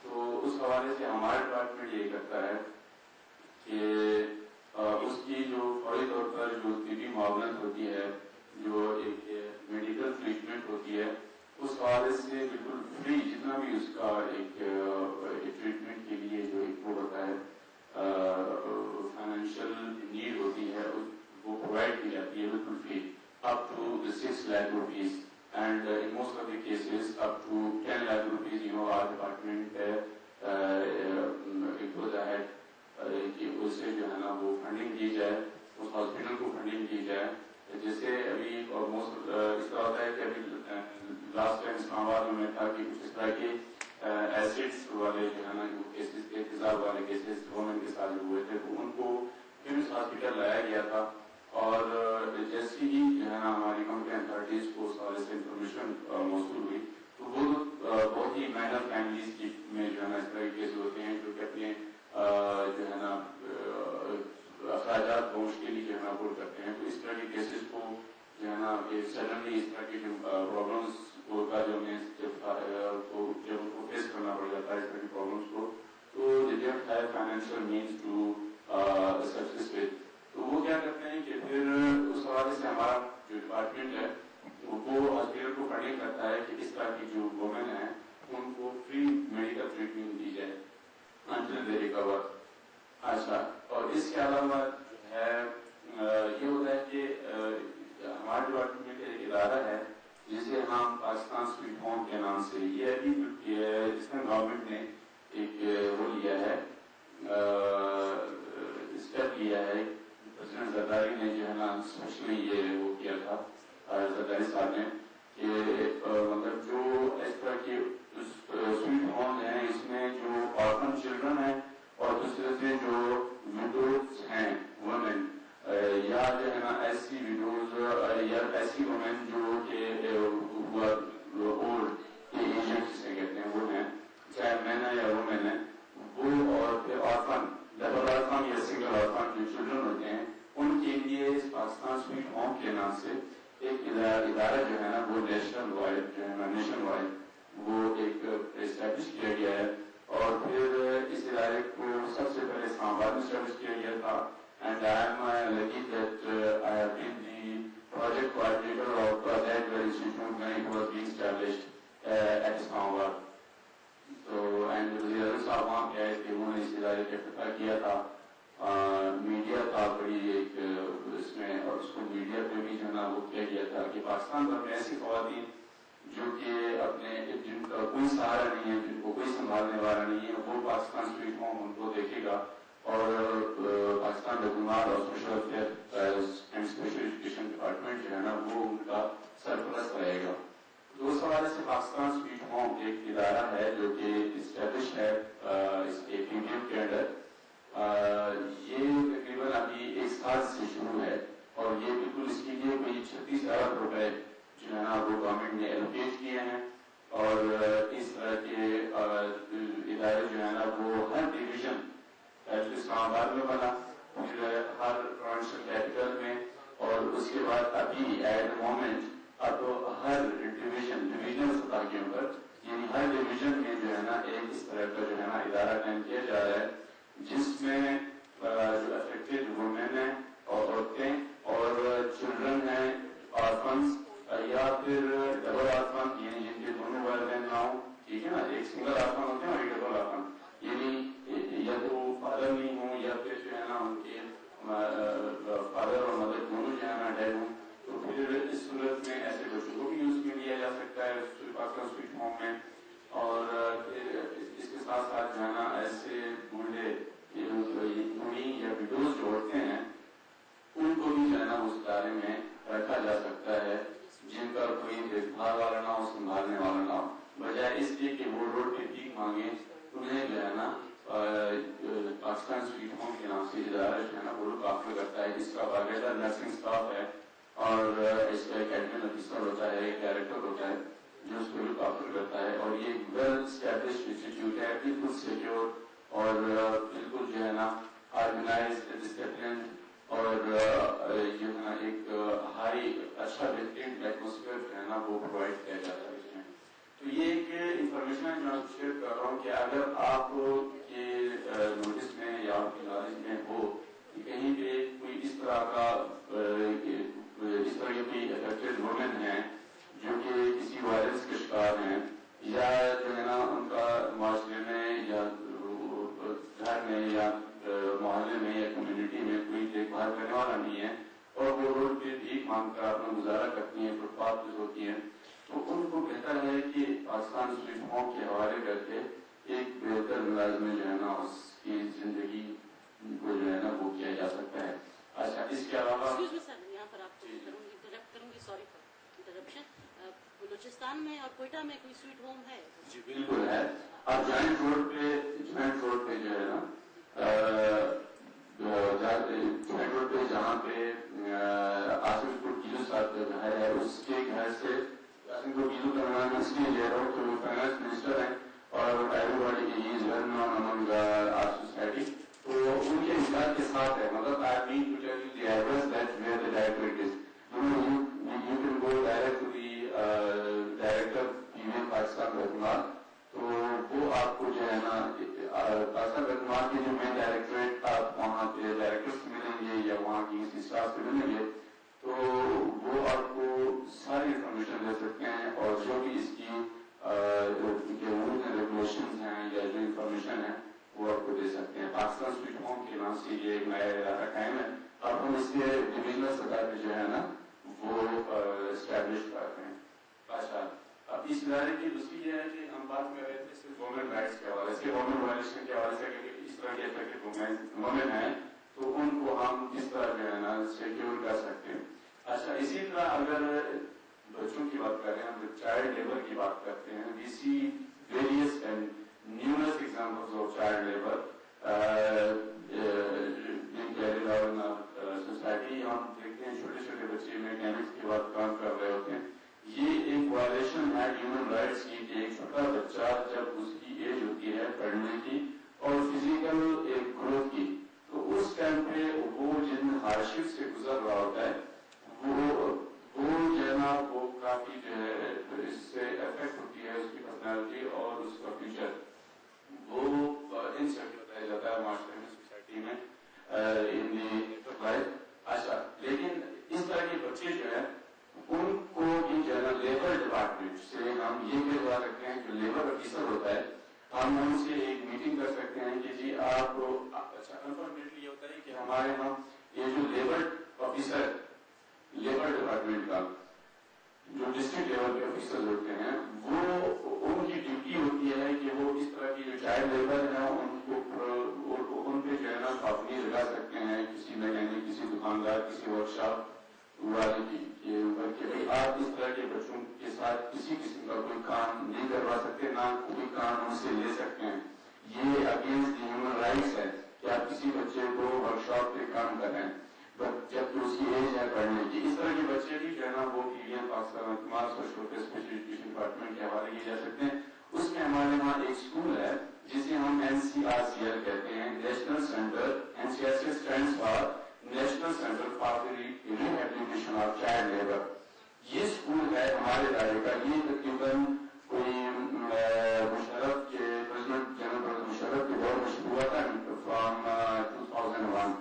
تو اس حوالے سے ہمارا ڈپارٹمنٹ یہ کرتا ہے کہ اس کی جو فوری طور پر جو طبی معاونت ہوتی ہے، جو ایک میڈیکل ٹریٹمنٹ ہوتی ہے، اس حوالے سے بالکل فری جتنا بھی اس کا ایک ٹریٹمنٹ کے لیے جو ایک وہ ہوتا ہے فائنینشیل نیڈ ہوتی ہے وہ پرووائڈ کی جاتی ہے بالکل free up to 6 lakh rupees and in most of the cases up to 10 lakh rupees. Our department کہ اس سے جو ہے نا وہ فنڈنگ کی جائے، اس ہاسپٹل کو فنڈنگ کی جائے. جیسے ابھی آلموسٹ اس طرح ہوتا ہے کہ ابھی لاسٹ ٹائم اسلام آباد میں تھا کہ کچھ اس طرح کے ایسڈس والے جو ہے نا جو کیسز تھے، تیزاب والے کیسز گورنمنٹ کے ساتھ ہوئے تھے، تو ان کو پھر اس ہاسپٹل لایا گیا تھا. اور جیسے ہی جو ہے نا ہماری کمپٹنٹ اتھارٹیز کو اس حوالے سے انفارمیشن موصول ہوئی، تو وہ بہت ہی مائنر فیملیز میں جو ہے نا اس طرح کے کیسز ہوتے ہیں جو کہ اپنے جو ہے نا اخراجات کو مشکل جو ہے نا افورڈ کرتے ہیں. تو اس طرح کے کیسز کو جو ہے نا سڈنلی اس طرح کی جو پرابلمس کا جو ہمیں جب ان کو فیس کرنا پڑ جاتا ہے اس طرح کی پرابلمس کو، تو they don't have financial means to subsist with. تو وہ کیا کرتے ہیں کہ پھر اس حوالے سے ہمارا جو ڈپارٹمنٹ ہے وہ ہاسپٹل کو فنڈنگ کرتا ہے کہ اس طرح کی جو وومن ہیں ان کو فری میڈیکل ٹریٹمنٹ دی جائے انٹل دے ریکور. اچھا، اور اس کے علاوہ جو ہے یہ ہوتا ہے کہ ہمارے ڈپارٹمنٹ ایک ادارہ ہے جسے ہم پاکستان سویٹ ہوم کے نام سے، یہ ابھی اس میں گورنمنٹ نے ایک وہ لیا ہے، اسٹیپ لیا ہے. پریزیڈنٹ زرداری نے جو ہے نا اسپیشلی یہ وہ کیا تھا زرداری صاحب نے کہ مطلب جو اس طرح کے سویٹ ہوم ہیں اس میں جو آرفن چلڈرن ہیں اور دوسرے سے جو وڈوز ہیں وومن یا جو ہے نا ایسی وڈوز یا ایسی وومن جو کہ اولڈ ایجنٹ جسے کہتے ہیں وہ ہیں، چاہے مین ہے یا وومن ہے وہ، اور پھر آرفن ڈبل آرفن یا سنگل آرفن جو چلڈرن ہوتے ہیں ان کے لیے پاکستان سویٹ ہوم کے نام سے ایک ادارہ جو ہے نا وہ نیشنل وائڈ جو ہے نا نیشن وائڈ وہ ایک اسٹیبلش کیا گیا ہے. اور پھر اس ادارے کو سب سے پہلے اسلام آباد میں اسٹیبلش کیا گیا تھا. And I am lucky that I have been the project coordinator of that very institute when it was being established at اسلام آباد. تو اینڈ وزیر اعظم صاحب وہاں پہ آئے تھے، انہوں نے اس ادارے کا افتتاح کیا تھا. میڈیا تھا بڑی ایک اس میں، اور اس کو میڈیا پہ بھی جو ہے نا وہ کیا گیا تھا کہ پاکستان بھر میں ایسی خواتین جو کہ اپنے جن کا کوئی سہارا نہیں ہے، جن کو کوئی سنبھالنے والا نہیں ہے، وہ پاکستان سویٹ ہوم ان کو دیکھے گا. اور پاکستان حکومت اور social welfare and special education department جو ہے نا وہ ان کا سرپرست رہے گا. تو اس حوالے سے پاکستان سویٹ ہوم ایک ادارہ ہے جو کہ اسٹیبلش ہے اس کے PDM کے انڈر. یہ تقریباً ابھی 1 سال سے شروع ہے اور یہ بالکل اس کے لیے کوئی 36 ارب روپے جو ہے نا وہ گورنمنٹ نے ایلوکیٹ کیے ہیں. اور اس طرح کے ادارے جو ہے نا وہ ہر ڈویژن اسلام آباد میں بنا، پھر ہر پروونشل کیپٹل میں، اور اس کے بعد ابھی ایٹ مومنٹ اب ہر ڈویژنل سطح کے اوپر یعنی ہر ڈویژن میں جو ہے نا ایک اس طرح کا جو ہے نا ادارہ قائم کیا جا رہا ہے جس میں جو افیکٹڈ وومین ہیں اور عورتیں اور چلڈرن ہیں، آرفنس یا پھر ڈبل آرفن یعنی جن کے دونوں والدین نہ ہوں، ٹھیک ہے نا، ایک سنگل آرفن ہوتے ہیں اور ایک ڈبل آرفن، یعنی یا تو فادر نہیں ہوں یا پھر جو ہے نا ان کے فادر اور مدر دونوں جو ہے نا ڈیڈ ہوں. تو پھر اس صورت میں ایسے بچوں کو بھی یوز میں لیا جا سکتا ہے پاکستان سویٹ ہوم میں. اور اس کے ساتھ ساتھ جو ہے نا ایسے پاکستان سویٹ ہوم کے نام سے ادارہ جو ہے نا وہ لوگ آفر کرتا ہے. اس کا باقاعدہ نرسنگ اسٹاف ہے اور اس کا ایک ایڈمن آفیسر ہوتا ہے, ایک ڈائریکٹر ہوتا ہے جو اس کو لوگ آفر کرتا ہے. اور یہ ویل اسٹیبلش انسٹیٹیوٹ ہے, بالکل سیکیور اور بالکل جو ہے نا آرگنائز, ڈسپلن اور جو ہے نا ایک ہائی اچھا بہترین ایٹماسفیئر جو ہے نا وہ پرووائڈ کیا جاتا ہے اس میں. تو یہ ایک انفارمیشن ہے جو آپ شیئر کر رہا ہوں کہ اگر آپ یہ نوٹس میں یا آپ کی نالج میں ہو کہ کہیں پہ کوئی اس طرح کا اس طرح کی کوئی افیکٹڈ وومن ہیں جو کہ کسی وائرس کے شکار ہیں یا جو ہے نا ان کا معاشرے میں یا گھر میں یا محلے میں یا کمیونٹی میں کوئی دیکھ بھال کرنے والا نہیں ہے اور وہ روڈ پہ بھیک مانگ کر اپنا گزارا کرتی ہیں, فٹ پاتھ پہ ہوتی ہیں, تو ان کو بہتر ہے کہ پاکستان سویٹ ہوم کے حوالے کر کے ایک بہتر انداز میں جو ہے نا اس کی زندگی کو جو ہے نا وہ کیا جا سکتا ہے. اچھا, اس کے علاوہ یہاں پر آپ کو انٹرپٹ کروں گی, سوری فار انٹرپشن. بلوچستان میں اور کوئٹہ میں کوئی سویٹ ہوم ہے؟ جی بالکل ہے. اب جوائنٹ روڈ پہ جو ہے نا جوائنٹ روڈ پہ جہاں پہ آصف پور گیلو صاحب کا گھر ہے, اس کے گھر سے آصف پور گیلو کا نام اس لیے لے رہا ہوں کہ وہ فائنانس منسٹر ہیں اور everybody is well known among our society. تو ان کے امداد کے ساتھ ہے, مطلب I mean to tell you the address that where the directorate is. You can go direct to the director female Pakistan رہنمار, تو وہ آپ کو جو ہے نا پاکستان رہنمار کے جو مین ڈائریکٹریٹ آپ وہاں پہ ڈائریکٹر سے ملیں گے یا وہاں کی کسی اسٹاف سے ملیں گے تو وہ آپ کو ساری انفارمیشن دے سکتے ہیں اور جو بھی اس کی رولز اینڈ ریگولیشنز ہیں یا جو انفارمیشن ہے وہ آپ کو دے سکتے ہیں. پاکستان سویٹ ہوم کے نام سے یہ ایک نیا ادارہ قائم ہے. اب ہم اس کے ڈویژنل سطح پہ جو ہے نا وہ اسٹیبلش کرتے ہیں. اچھا, اب اس ادارے کی دوسری یہ ہے کہ ہم بات کر رہے تھے صرف وومن رائٹس کے حوالے سے, وومن وائلیشن کے حوالے سے کہ اس طرح کے افیکٹڈ وومن ہیں تو ان کو ہم کس طرح جو ہے نا سیکیور کر سکتے ہیں. اچھا, اسی طرح اگر بچوں کی بات کر رہے ہیں, ہم چائلڈ لیبر کی بات کرتے ہیں, we see various and numerous examples of child labour society. ہم دیکھتے ہیں چھوٹے چھوٹے بچے میکینکس کے بعد کام کر رہے ہوتے ہیں. یہ ایک وائلیشن ہے ہیومن رائٹس کی کہ ایک چھوٹا بچہ جب اس کی ایج ہوتی ہے پڑھنے کی اور فزیکل ایک گروتھ کی, تو اس ٹائم پہ وہ جن ہارڈشپ سے گزر رہا ہوتا ہے وہ جو ہے نا وہ کافی جو ہے اس سے افیکٹ ہوتی ہے اس کی پرسنالٹی اور اس کا فیوچر وہ انسیکیور بتایا جاتا ہے معاشرے میں, سوسائٹی میں, ان دی لائف. اچھا, لیکن اس طرح کے بچے جو ہے ان کو بھی جو ہے نا لیبر ڈپارٹمنٹ سے ہم یہ کہوا سکتے ہیں جو لیبر آفیسر ہوتا ہے, ہم ان سے ایک میٹنگ کر سکتے ہیں کہ جی آپ اچھا انفارمیٹلی یہ ہوتا ہے کہ ہمارے یہاں یہ جو لیبر آفیسر لیبر ڈپارٹمنٹ کا جو ڈسٹرکٹ لیول کے آفیسر ہوتے ہیں وہ ان کی ڈیوٹی ہوتی ہے کہ وہ اس طرح کی جو چائلڈ لیبر ہیں ان کو ان پہ جو ہے نا پابندی لگا سکتے ہیں, کسی میکینک, کسی دکاندار, کسی ورک شاپ والے کی کہ آپ اس طرح کے بچوں کے ساتھ کسی قسم کا کوئی کام نہیں کروا سکتے, نہ کوئی کام ان سے لے سکتے ہیں. یہ اگینسٹ دی ہیومن رائٹس ہے کہ آپ کسی بچے کو ورک شاپ پہ کام کر رہے ہیں جبکہ اس کی ایج ہے پڑھنے کی. اس طرح کے بچے بھی جو ہے نا وہ Pakistan social special education department کے حوالے کیے جا سکتے ہیں. اس میں ہمارے وہاں ایک اسکول ہے جسے ہم NCRCL کہتے ہیں, national centre. NCRCL stands for national centre for rehabilitation of child labour. یہ اسکول ہے ہمارے ادارے کا. یہ تقریباً کوئی مشرف کے پریزیڈنٹ جنرل مشرف کے دور میں شروع ہوا تھا فرام 2001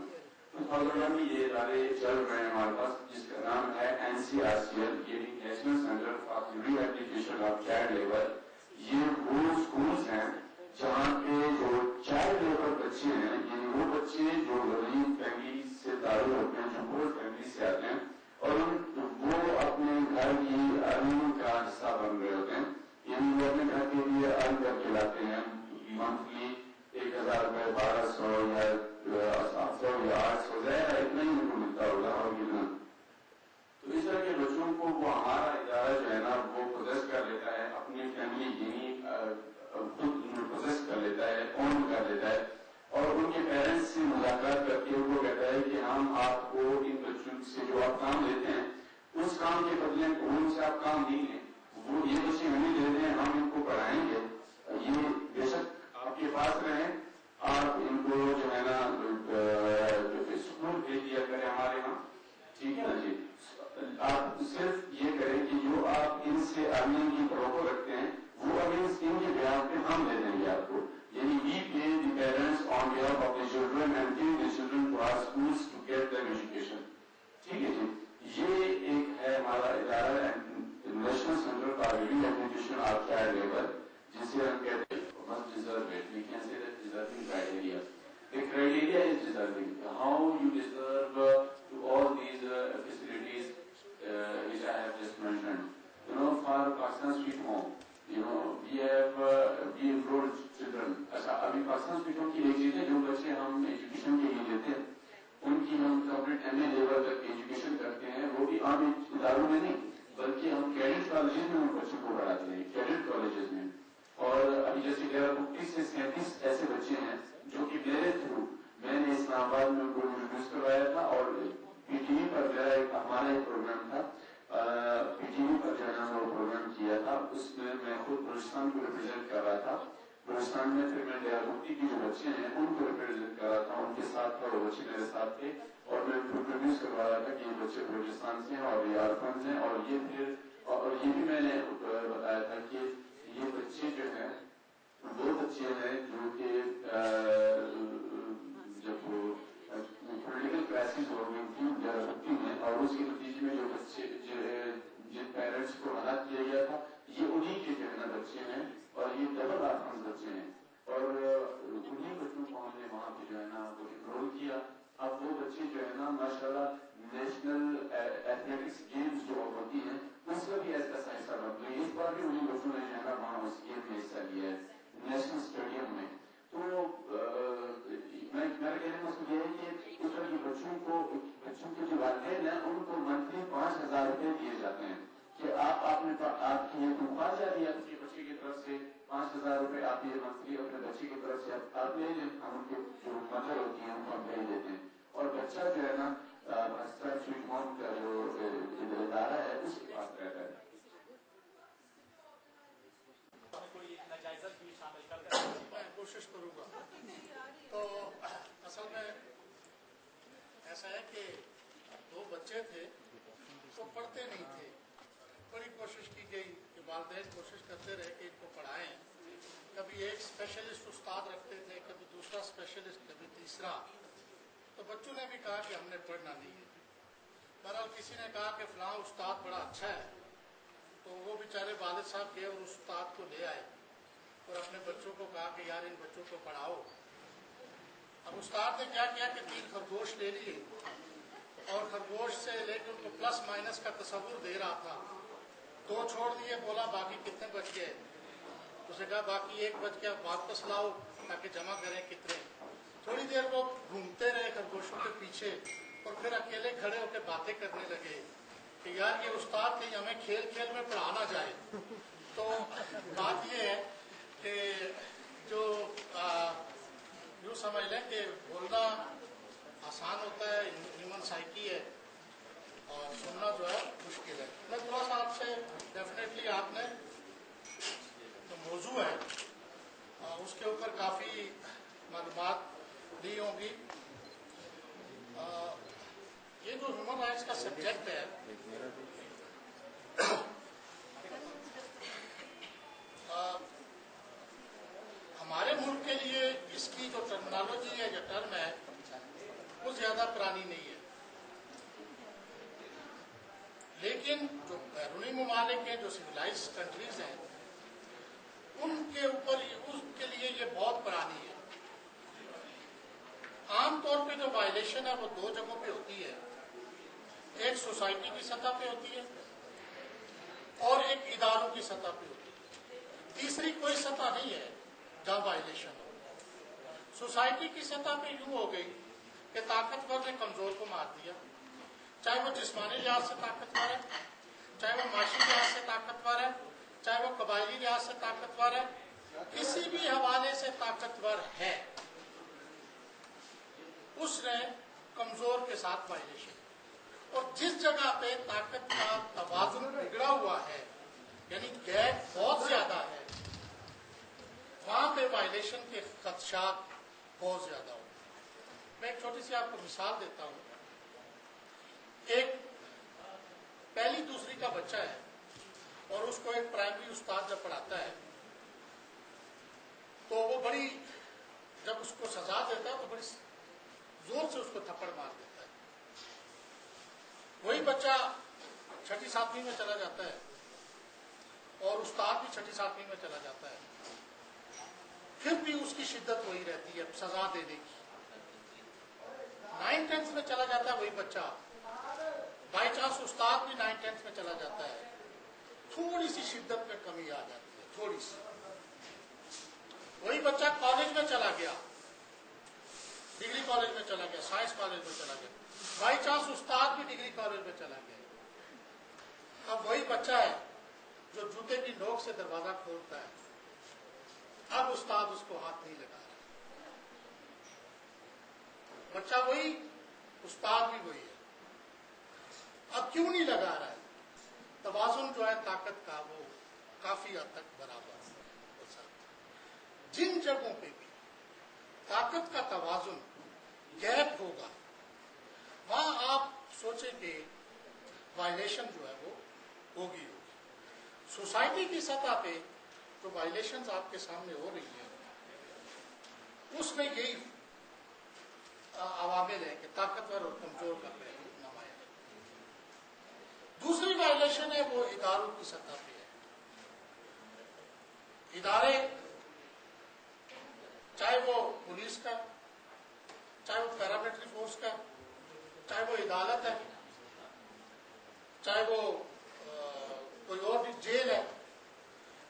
میں. یہ ادارے چل رہے ہیں ہمارے پاس جس کا نام ہے NCRCL, یہ national centre for rehabilitation of child labour. یہ وہ اسکولس ہیں جہاں پہ جو چائلڈ لیبر بچے ہیں, یعنی وہ بچے جو غریب فیملی سے تعلق رکھتے ہیں, جو پور فیملی سے آتے ہیں اور وہ اپنے گھر کی ارننگ کا حصہ بن رہے ہوتے ہیں, یعنی وہ اپنے گھر کے لیے ارن کر کے لاتے ہیں منتھلی 1000 روپے, 1200 یا 700 یا 800, ظاہر اتنا ہی ان کو ملتا ہوگا. اور کتنا تو اس طرح کے بچوں کو وہ ہمارا ادارہ جو ہے نا وہ پوزیس کر لیتا ہے, اپنی فیملی یعنی خود پوزیس کر لیتا ہے, اون کر لیتا ہے, اور ان کے parents them and bring the children to our schools to get them education. ठीक है जी, ये एक है हमारा इदारा national centre for living education of child labour, जिसे हम कहते हैं must deserve it. We can say that deserving criteria. The criteria is deserving. How you deserve to all these facilities which I have just mentioned. You know, for Pakistan Sweet Home, you know, we have we enrolled children. अच्छा, अभी Pakistan sweet home की एक चीज है, जो बच्चे हम education के लिए लेते हैं, उनकी हम कंप्लीट MA लेवल तक एजुकेशन करते हैं, वो भी आम इदारों में नहीं, बल्कि हम कैडेट कॉलेजेस में उन बच्चों को पढ़ाते हैं, कैडेट कॉलेजेस में. और अभी जैसे 30 से 37 ऐसे बच्चे हैं जो कि मेरे थ्रू मैंने इस्लामाबाद में उनको इंट्रोड्यूस करवाया था, और PTV पर मेरा हमारा एक प्रोग्राम था, PTV पर जो है वो प्रोग्राम किया था, उसमें मैं खुद बलूचिस्तान को रिप्रेजेंट कर रहा था. बलूचिस्तान में फिर मैं डेराबुक्ती की जो बच्चे हैं उनको रिप्रेजेंट कर रहा था, उनके साथ था, वो बच्चे मेरे साथ थे, और मैं उनको इंट्रोड्यूस करवा रहा था कि ये बच्चे बलूचिस्तान से हैं और ये आरफन्स हैं. और ये फिर और ये भी मैंने बताया था कि ये बच्चे जो हैं वो बच्चे हैं जो कि जब पॉलिटिकल क्राइसिस हो गई थी डेराबुक्ती में, और उसके नतीजे में जो बच्चे जिन पेरेंट्स को हलाक किया गया था, ये उन्हीं के जो है ना बच्चे हैं, और ये डबल आर्फन्स बच्चे हैं, और उन्हीं बच्चों को हमने वहाँ पे जो है ना वो इनरोल किया. अब वो बच्चे जो है ना माशाल्लाह नेशनल एथलेटिक्स गेम्स जो होती हैं उसमें भी ऐसा हिस्सा बन गई. इस बार भी उन्हीं बच्चों ने जो है ना वहाँ उस गेम में हिस्सा लिया है नेशनल स्टेडियम में. तो मेरा कहने का मकसद ये है कि इस तरह के बच्चों के जो वालिदैन हैं उनको मंथली 5,000 रुपए दिए जाते हैं कि आपकी ये तनख्वाह जा रही है आपके बच्चे की तरफ से 5,000 रुपए आप ये मंथली अपने बच्चे की तरफ से आप ले लें, हम उनके जो मदर होती है उनको हम भेज देते हैं, और बच्चा जो है ना पाकिस्तान स्वीट होम का जो इदारा है उसके पास रहता है. मैं कोशिश करूंगा. तो असल में ऐसा है कि 2 बच्चे थे तो पढ़ते नहीं थे. बड़ी कोशिश की गई कि वालिदैन कोशिश करते रहे कि इनको पढ़ाएं. कभी एक स्पेशलिस्ट उस्ताद रखते थे, कभी दूसरा स्पेशलिस्ट, कभी तीसरा. तो बच्चों ने भी कहा कि हमने पढ़ना नहीं है. बहरहाल किसी ने कहा कि फलां उस्ताद बड़ा अच्छा है, तो वो बेचारे वालिद साहब गए और उस्ताद को ले आए और अपने बच्चों को कहा कि यार इन बच्चों को पढ़ाओ. अब उस्ताद ने क्या किया कि 3 खरगोश ले लिए और खरगोश से लेकर उनको प्लस माइनस का तस्वुर दे रहा था. 2 छोड़ दिए, बोला बाकी कितने बच गए. उसे कहा बाकी 1 बच गया, वापस लाओ ताकि जमा करें कितने. थोड़ी देर वो घूमते रहे खरगोशों के पीछे और फिर अकेले खड़े होकर बातें करने लगे कि यार ये उस्ताद कहीं हमें खेल खेल में पढ़ा ना जाए. तो बात ये है कि जो यूँ समझ लें कि बोलना आसान होता है, ह्यूमन साइकी है, और सुनना जो है मुश्किल है. मैं थोड़ा सा आपसे डेफिनेटली आपने जो मौजू है उसके ऊपर काफ़ी मालूमात दी होंगी. ये जो ह्यूमन राइट्स का सब्जेक्ट है हमारे मुल्क के लिए इसकी जो टर्मिनोलॉजी है, जो टर्म है, वो ज़्यादा पुरानी नहीं है. लेकिन जो बैरूनी ममालिक हैं, जो सिविलाइज कंट्रीज हैं, उनके ऊपर उसके लिए ये बहुत पुरानी है. आमतौर पे जो वायलेशन है वो 2 जगहों पे होती है. एक सोसाइटी की सतह पे होती है और एक इदारों की सतह पे होती है. तीसरी कोई सतह नहीं है जहाँ वायलेशन हो. सोसाइटी की सतह पे यूं हो गई कि ताकतवर ने कमजोर को मार दिया, चाहे वो जिस्मानी लिहाज से ताकतवर है, चाहे वो माशी लिहाज से ताकतवर है, चाहे वो कबायली लिहाज से ताकतवर है, किसी भी हवाले से ताकतवर है, उसने कमजोर के साथ वायलेशन. और जिस जगह पे ताकत का तवाजुन बिगड़ा हुआ है, यानी गैप बहुत ज्यादा है, वहां पे वायलेशन के खदशात बहुत ज्यादा हो. मैं एक छोटी सी आपको मिसाल देता हूं. एक पहली दूसरी का बच्चा है और उसको एक प्राइमरी उस्ताद जब पढ़ाता है तो वो बड़ी, जब उसको सजा देता है तो बड़ी जोर से उसको थप्पड़ मार देता है। वही बच्चा 6ठी 7वीं में चला जाता है और उस्ताद भी 6ठी 7वीं में चला जाता है, फिर भी उसकी शिद्दत वही रहती है सजा देने की। 9th 10th में चला जाता है वही बच्चा, बाई चांस उस्ताद भी 9th 10th में चला जाता है, थोड़ी सी शिद्दत में कमी आ जाती है, थोड़ी सी। वही बच्चा कॉलेज में चला गया, डिग्री कॉलेज में चला गया, साइंस कॉलेज में चला गया, बाई चांस उस्ताद भी डिग्री कॉलेज में चला गया। अब वही बच्चा है जो जूते की नोक से दरवाजा खोलता है, अब उस्ताद उसको हाथ नहीं लगा रहा। बच्चा वही, उस्ताद भी वही है। अब क्यों नहीं लगा रहा है? तवाज़ुन जो है ताकत का, वो काफी हद तक बराबर हो सकता है। जिन जगहों पे भी ताकत का तवाज़ुन गैप होगा, वहां आप सोचेंगे वायलेशन जो है वो होगी। सोसाइटी की सतह पे जो वायलेशंस आपके सामने हो रही है, उसमें यही अवामिल है कि ताकतवर और कमजोर का पहलू नुमाया है। दूसरी वायलेशन है वो इदारों की सतह पे है। इदारे, चाहे वो पुलिस का, चाहे वो पैरामिलिट्री फोर्स का, चाहे वो अदालत है, चाहे वो कोई और भी जेल है,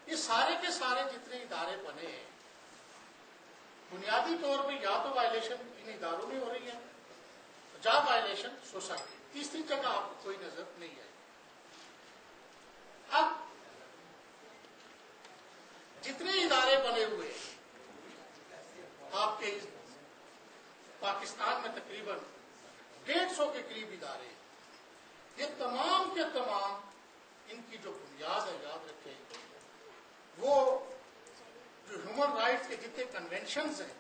ये सारे के सारे जितने इदारे बने हैं, बुनियादी तौर पे या तो वायलेशन इन इदारों में हो रही है, या वायलेशन सोसाइटी। तीसरी जगह आपको कोई नजर नहीं है। अब जितने इदारे बने हुए आपके पाकिस्तान में तकरीबन 150 के करीब इदारे, ये तमाम के तमाम इनकी जो बुनियाद है, याद रखें, वो जो ह्यूमन राइट्स के जितने कन्वेंशंस हैं,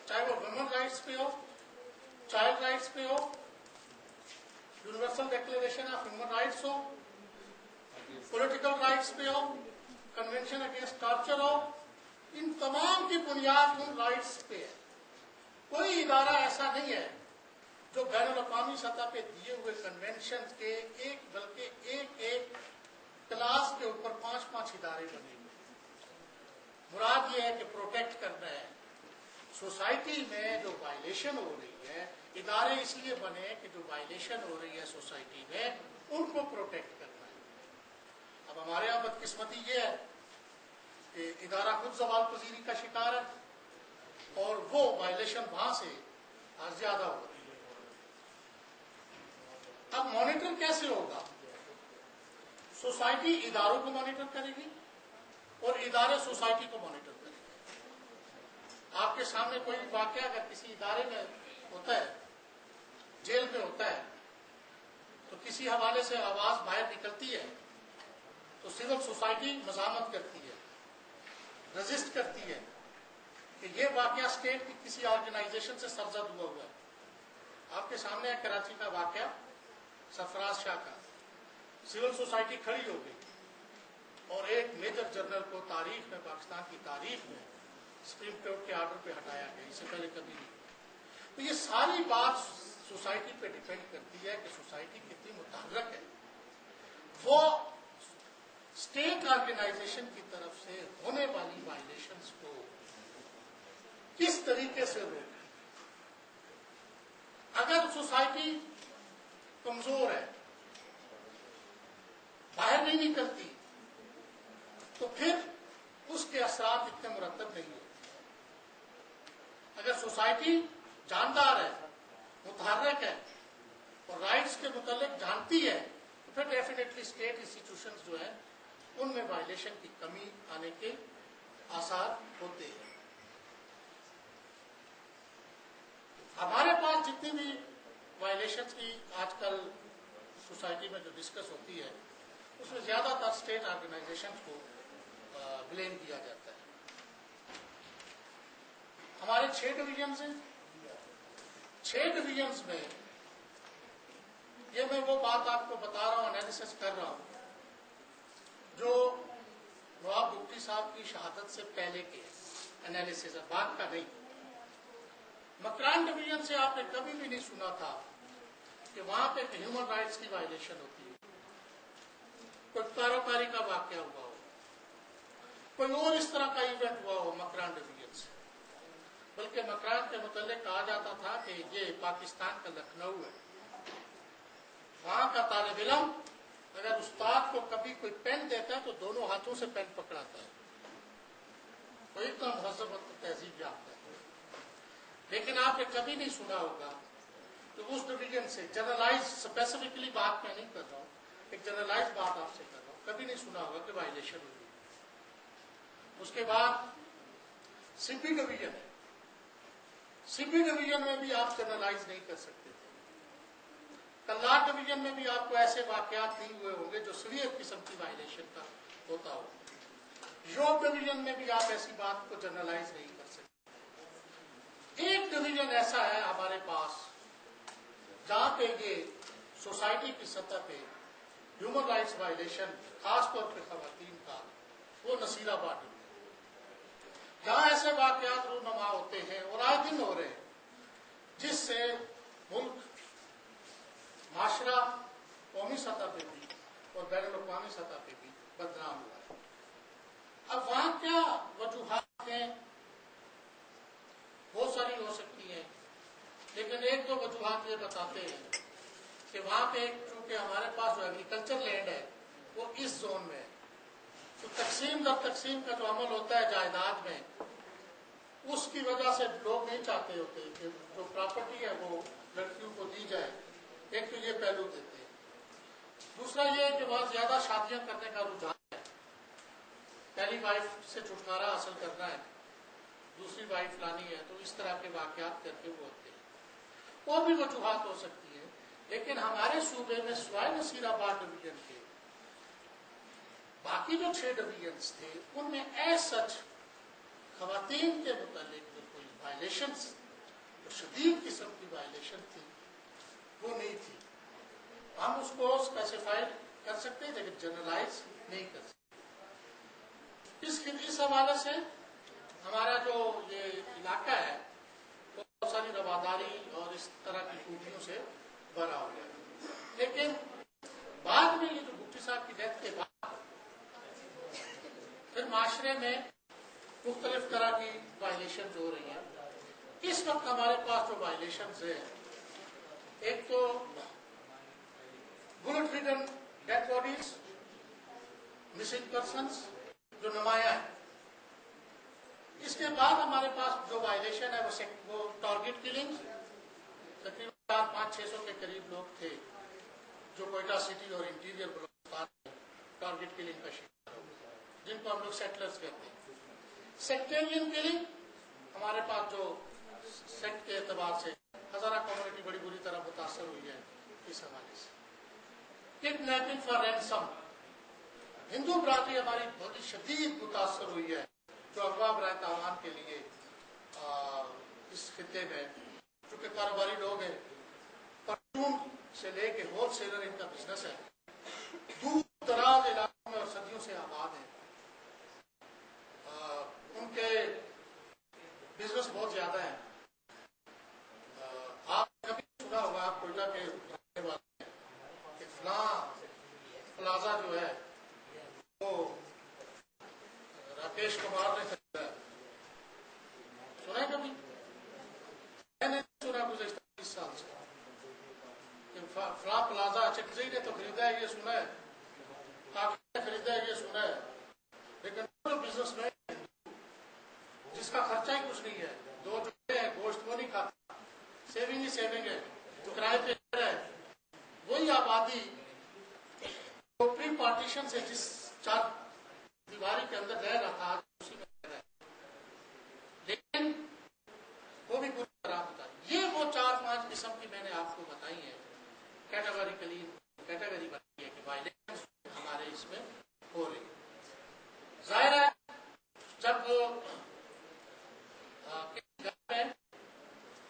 चाहे वो वुमेन राइट्स पे हो, चाइल्ड राइट्स पे हो, universal declaration of human rights हो, पॉलिटिकल राइट्स पे हो, कन्वेंशन अगेंस्ट टॉर्चर हो, इन तमाम की बुनियाद उन राइट्स पे है। कोई इदारा ऐसा नहीं है जो बैनुल अक़वामी सतह पे दिए हुए कन्वेंशन के एक बल्कि एक क्लास के ऊपर 5-5 इदारे बने हुए। मुराद ये है कि प्रोटेक्ट करना है। सोसाइटी में जो वायलेशन हो रही है, इदारे इसलिए बने कि जो वायलेशन हो रही है सोसाइटी में, उनको प्रोटेक्ट करना है। अब हमारे यहाँ बदकिस्मती ये है कि इदारा खुद ज़वाल पजीरी का शिकार है और वो वायलेशन वहां से ज्यादा हो रही है। अब मॉनिटर कैसे होगा? सोसाइटी इदारों को मॉनिटर करेगी और इदारे सोसाइटी को मॉनिटर करेंगे। आपके सामने कोई वाकया अगर किसी इदारे में होता है, जेल में होता है, तो किसी हवाले से आवाज बाहर निकलती है तो सिविल सोसाइटी मज़ामत करती है, रजिस्ट करती है कि ये वाकया स्टेट की किसी ऑर्गेनाइजेशन से सरजद हुआ है। आपके सामने है कराची का वाकया, सरफराज शाह का। सिविल सोसाइटी खड़ी हो गई और एक मेजर जनरल को तारीख में, पाकिस्तान की तारीख में सुप्रीम कोर्ट के आर्डर पे हटाया गया, इससे पहले कभी नहीं। तो ये सारी बात सोसाइटी पे डिपेंड करती है कि सोसाइटी कितनी मुतहर्रक है। वो स्टेट ऑर्गेनाइजेशन की तरफ से होने वाली वायलेशंस को किस तरीके से रोके। अगर सोसाइटी कमजोर है, बाहर नहीं निकलती, तो फिर उसके असरात इतने मुरतब नहीं होते। अगर सोसाइटी जानदार है, मुतहर्रिक है और राइट्स के मुतालिक जानती है, तो फिर डेफिनेटली स्टेट इंस्टीट्यूशंस जो है उनमें वायलेशन की कमी आने के आसार होते हैं। हमारे पास जितनी भी वायलेशंस की आजकल सोसाइटी में जो डिस्कस होती है, उसमें ज्यादातर स्टेट ऑर्गेनाइजेशंस को ब्लेम किया जाता है। हमारे 6 डिवीजन्स हैं। 6 डिवीजन्स में ये मैं वो बात आपको बता रहा हूँ, एनालिसिस कर रहा हूँ, जो नवाब भुट्टी साहब की शहादत से पहले के एनालिसिस है, बात का नहीं। मकरार मकरान डिवीजन से आपने कभी भी नहीं सुना था कि वहां पे ह्यूमन राइट्स की वायलेशन होती है, कोई कारोबारी का वाकया हुआ हो, कोई और इस तरह का इवेंट हुआ हो मकरान डिवीजन से। बल्कि मकरान के मुतालिक कहा जाता था कि ये पाकिस्तान का लखनऊ है। वहां का तालिब इल्म अगर उस्ताद को कभी कोई पेन देता है तो दोनों हाथों से पेन पकड़ाता है, वो इतना महजब और तहजीब याफ्ता है। लेकिन आपने कभी नहीं सुना होगा कि उस डिवीजन से जनरलाइज, स्पेसिफिकली बात मैं नहीं कर रहा हूँ, एक जनरलाइज बात आपसे कर रहा हूँ, कभी नहीं सुना होगा कि वायलेशन हुई। उसके बाद सीपी डिवीजन है, सीपी डिवीजन में भी आप जनरलाइज नहीं कर सकते थे। कल्लार डिवीजन में भी आपको ऐसे वाकयात नहीं हुए होंगे जो सीवियर किस्म की वायलेशन का होता हो। योग डिवीजन में भी आप ऐसी बात को जनरलाइज नहीं कर सकते। एक डिवीजन ऐसा है हमारे पास जहां पे ये सोसाइटी की सतह पे ह्यूमन राइट्स वायलेशन खासतौर पर खवातीन का, वो नसीराबाद है, जहां ऐसे वाकयात रूनुमा होते हैं और आए दिन हो रहे हैं, जिससे मुल्क, माशरा कौमी सतह पे भी और बैनुल-अक़वामी सतह पे भी बदनाम हुआ है। अब वहां क्या वजूहात हैं, बहुत सारी हो सकती हैं, लेकिन एक दो वजूहात ये बताते हैं कि वहां पे चूंकि हमारे पास जो एग्रीकल्चर लैंड है वो इस जोन में है, तो तकसीम दर तकसीम का जो अमल होता है जायदाद में, उसकी वजह से लोग नहीं चाहते होते कि जो प्रॉपर्टी है वो लड़कियों को दी जाए। एक तो ये पहलू देते हैं, दूसरा ये कि बहुत ज्यादा शादियां करने का रुझान है, पहली वाइफ से छुटकारा हासिल करना है, दूसरी वाइफ लानी है, तो इस तरह के वाकयात करके वो होते हैं। और भी वजूहात हो सकती है, लेकिन हमारे सूबे में स्वाय नसीराबाद डिवीजन के बाकी जो 6 डिवीजन्स थे उनमें एज सच खवातीन के मुतालिक जो कोई वायलेशन, जो शदीद किस्म की वायलेशन थी, वो नहीं थी। हम उसको स्पेसिफाइड कर सकते हैं लेकिन जनरलाइज नहीं कर सकते। इस हवाले से हमारा जो ये इलाका है वो बहुत सारी रवादारी और इस तरह की खूबियों से भरा हो गया। लेकिन बाद में ये जो भुट्टी साहब की डेथ के बाद फिर माशरे में मुख्तलिफ तरह की वायलेशन हो रही है। इस वक्त हमारे पास जो वायलेशन है, एक तो bullet ridden dead bodies, missing persons जो नुमाया है। इसके बाद हमारे पास जो वायलेशन है वो टारगेट किलिंग, तकरीबन 400-500-600 के करीब लोग थे जो कोयटा सिटी और इंटीरियर बलोचिस्तान में टारगेट किलिंग का शिकार हो गए, जिनको हम लोग सेटलर्स कहते हैं। सेक्टेरियन किलिंग, हमारे पास जो सेक्ट के एतबार से हजारा कम्युनिटी बड़ी बुरी तरह मुतासर हुई है इस हवाले से। किडनैपिंग फॉर रैंसम, हिंदू बरादरी हमारी बहुत ही शदीद मुतासर हुई है, जो अगवा बराए तावान के लिए इस खिते में, चूंकि कारोबारी लोग हैं, परचून से लेके होलसेलर इनका बिजनेस है, दूर दराज इलाकों में और सदियों से आबाद है, उनके बिजनेस बहुत ज्यादा है। आप कभी सुना होगा, आप कोयटा के रहने वाले हैं कि फला प्लाजा जो है वो राकेश कुमार ने खरीदा है, सुना है कभी? मैंने सुना गुज़श्ता 20 साल से कि फला प्लाजा चकजई ने तो खरीदा है, ये सुना है, काकी ने खरीदा है, ये सुना है, लेकिन बिजनेस में जिसका खर्चा ही कुछ नहीं है, 2 चूल्हे हैं, गोश्त वो नहीं खाता, सेविंग ही सेविंग है, जो किराए पे है, वही आबादी तो प्री पार्टीशन से जिस 4 दीवारी के अंदर रह रहा था आज उसी में रह रहा है, लेकिन वो भी पूरी तरह होता है। ये वो 4-5 किस्म की मैंने आपको बताई है, कैटेगोरिकली कैटेगरी बनाई है कि वायलेंस हमारे इसमें हो रही है। जाहिर है जब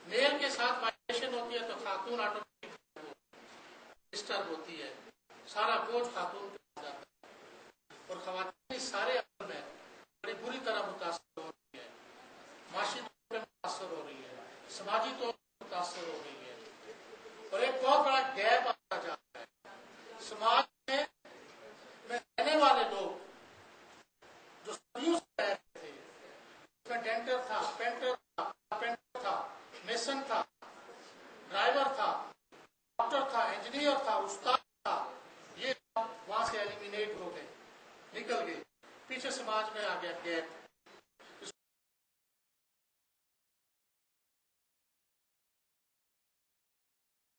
मेल के साथ वायलेशन होती है तो खातून ऑटोमेटिक डिस्टर्ब होती है, सारा बोझ खातून पे आ जाता है और खवातीन इस सारे अमल में बड़ी बुरी तरह मुतासर हो रही है, माशी तौर पर मुतासर हो रही है, समाजी तौर मुतासर हो गई है और एक बहुत बड़ा गैप आता जा रहा है समाज में रहने वाले लोग जो सदियों से रह रहे थे, उसमें डेंटर था, पेंटर था, कारपेंटर था, मेसन था, ड्राइवर था, डॉक्टर था, इंजीनियर था, उस्ताद था, ये वहां से एलिमिनेट हो गए, निकल गए, पीछे समाज में आ गया गैप।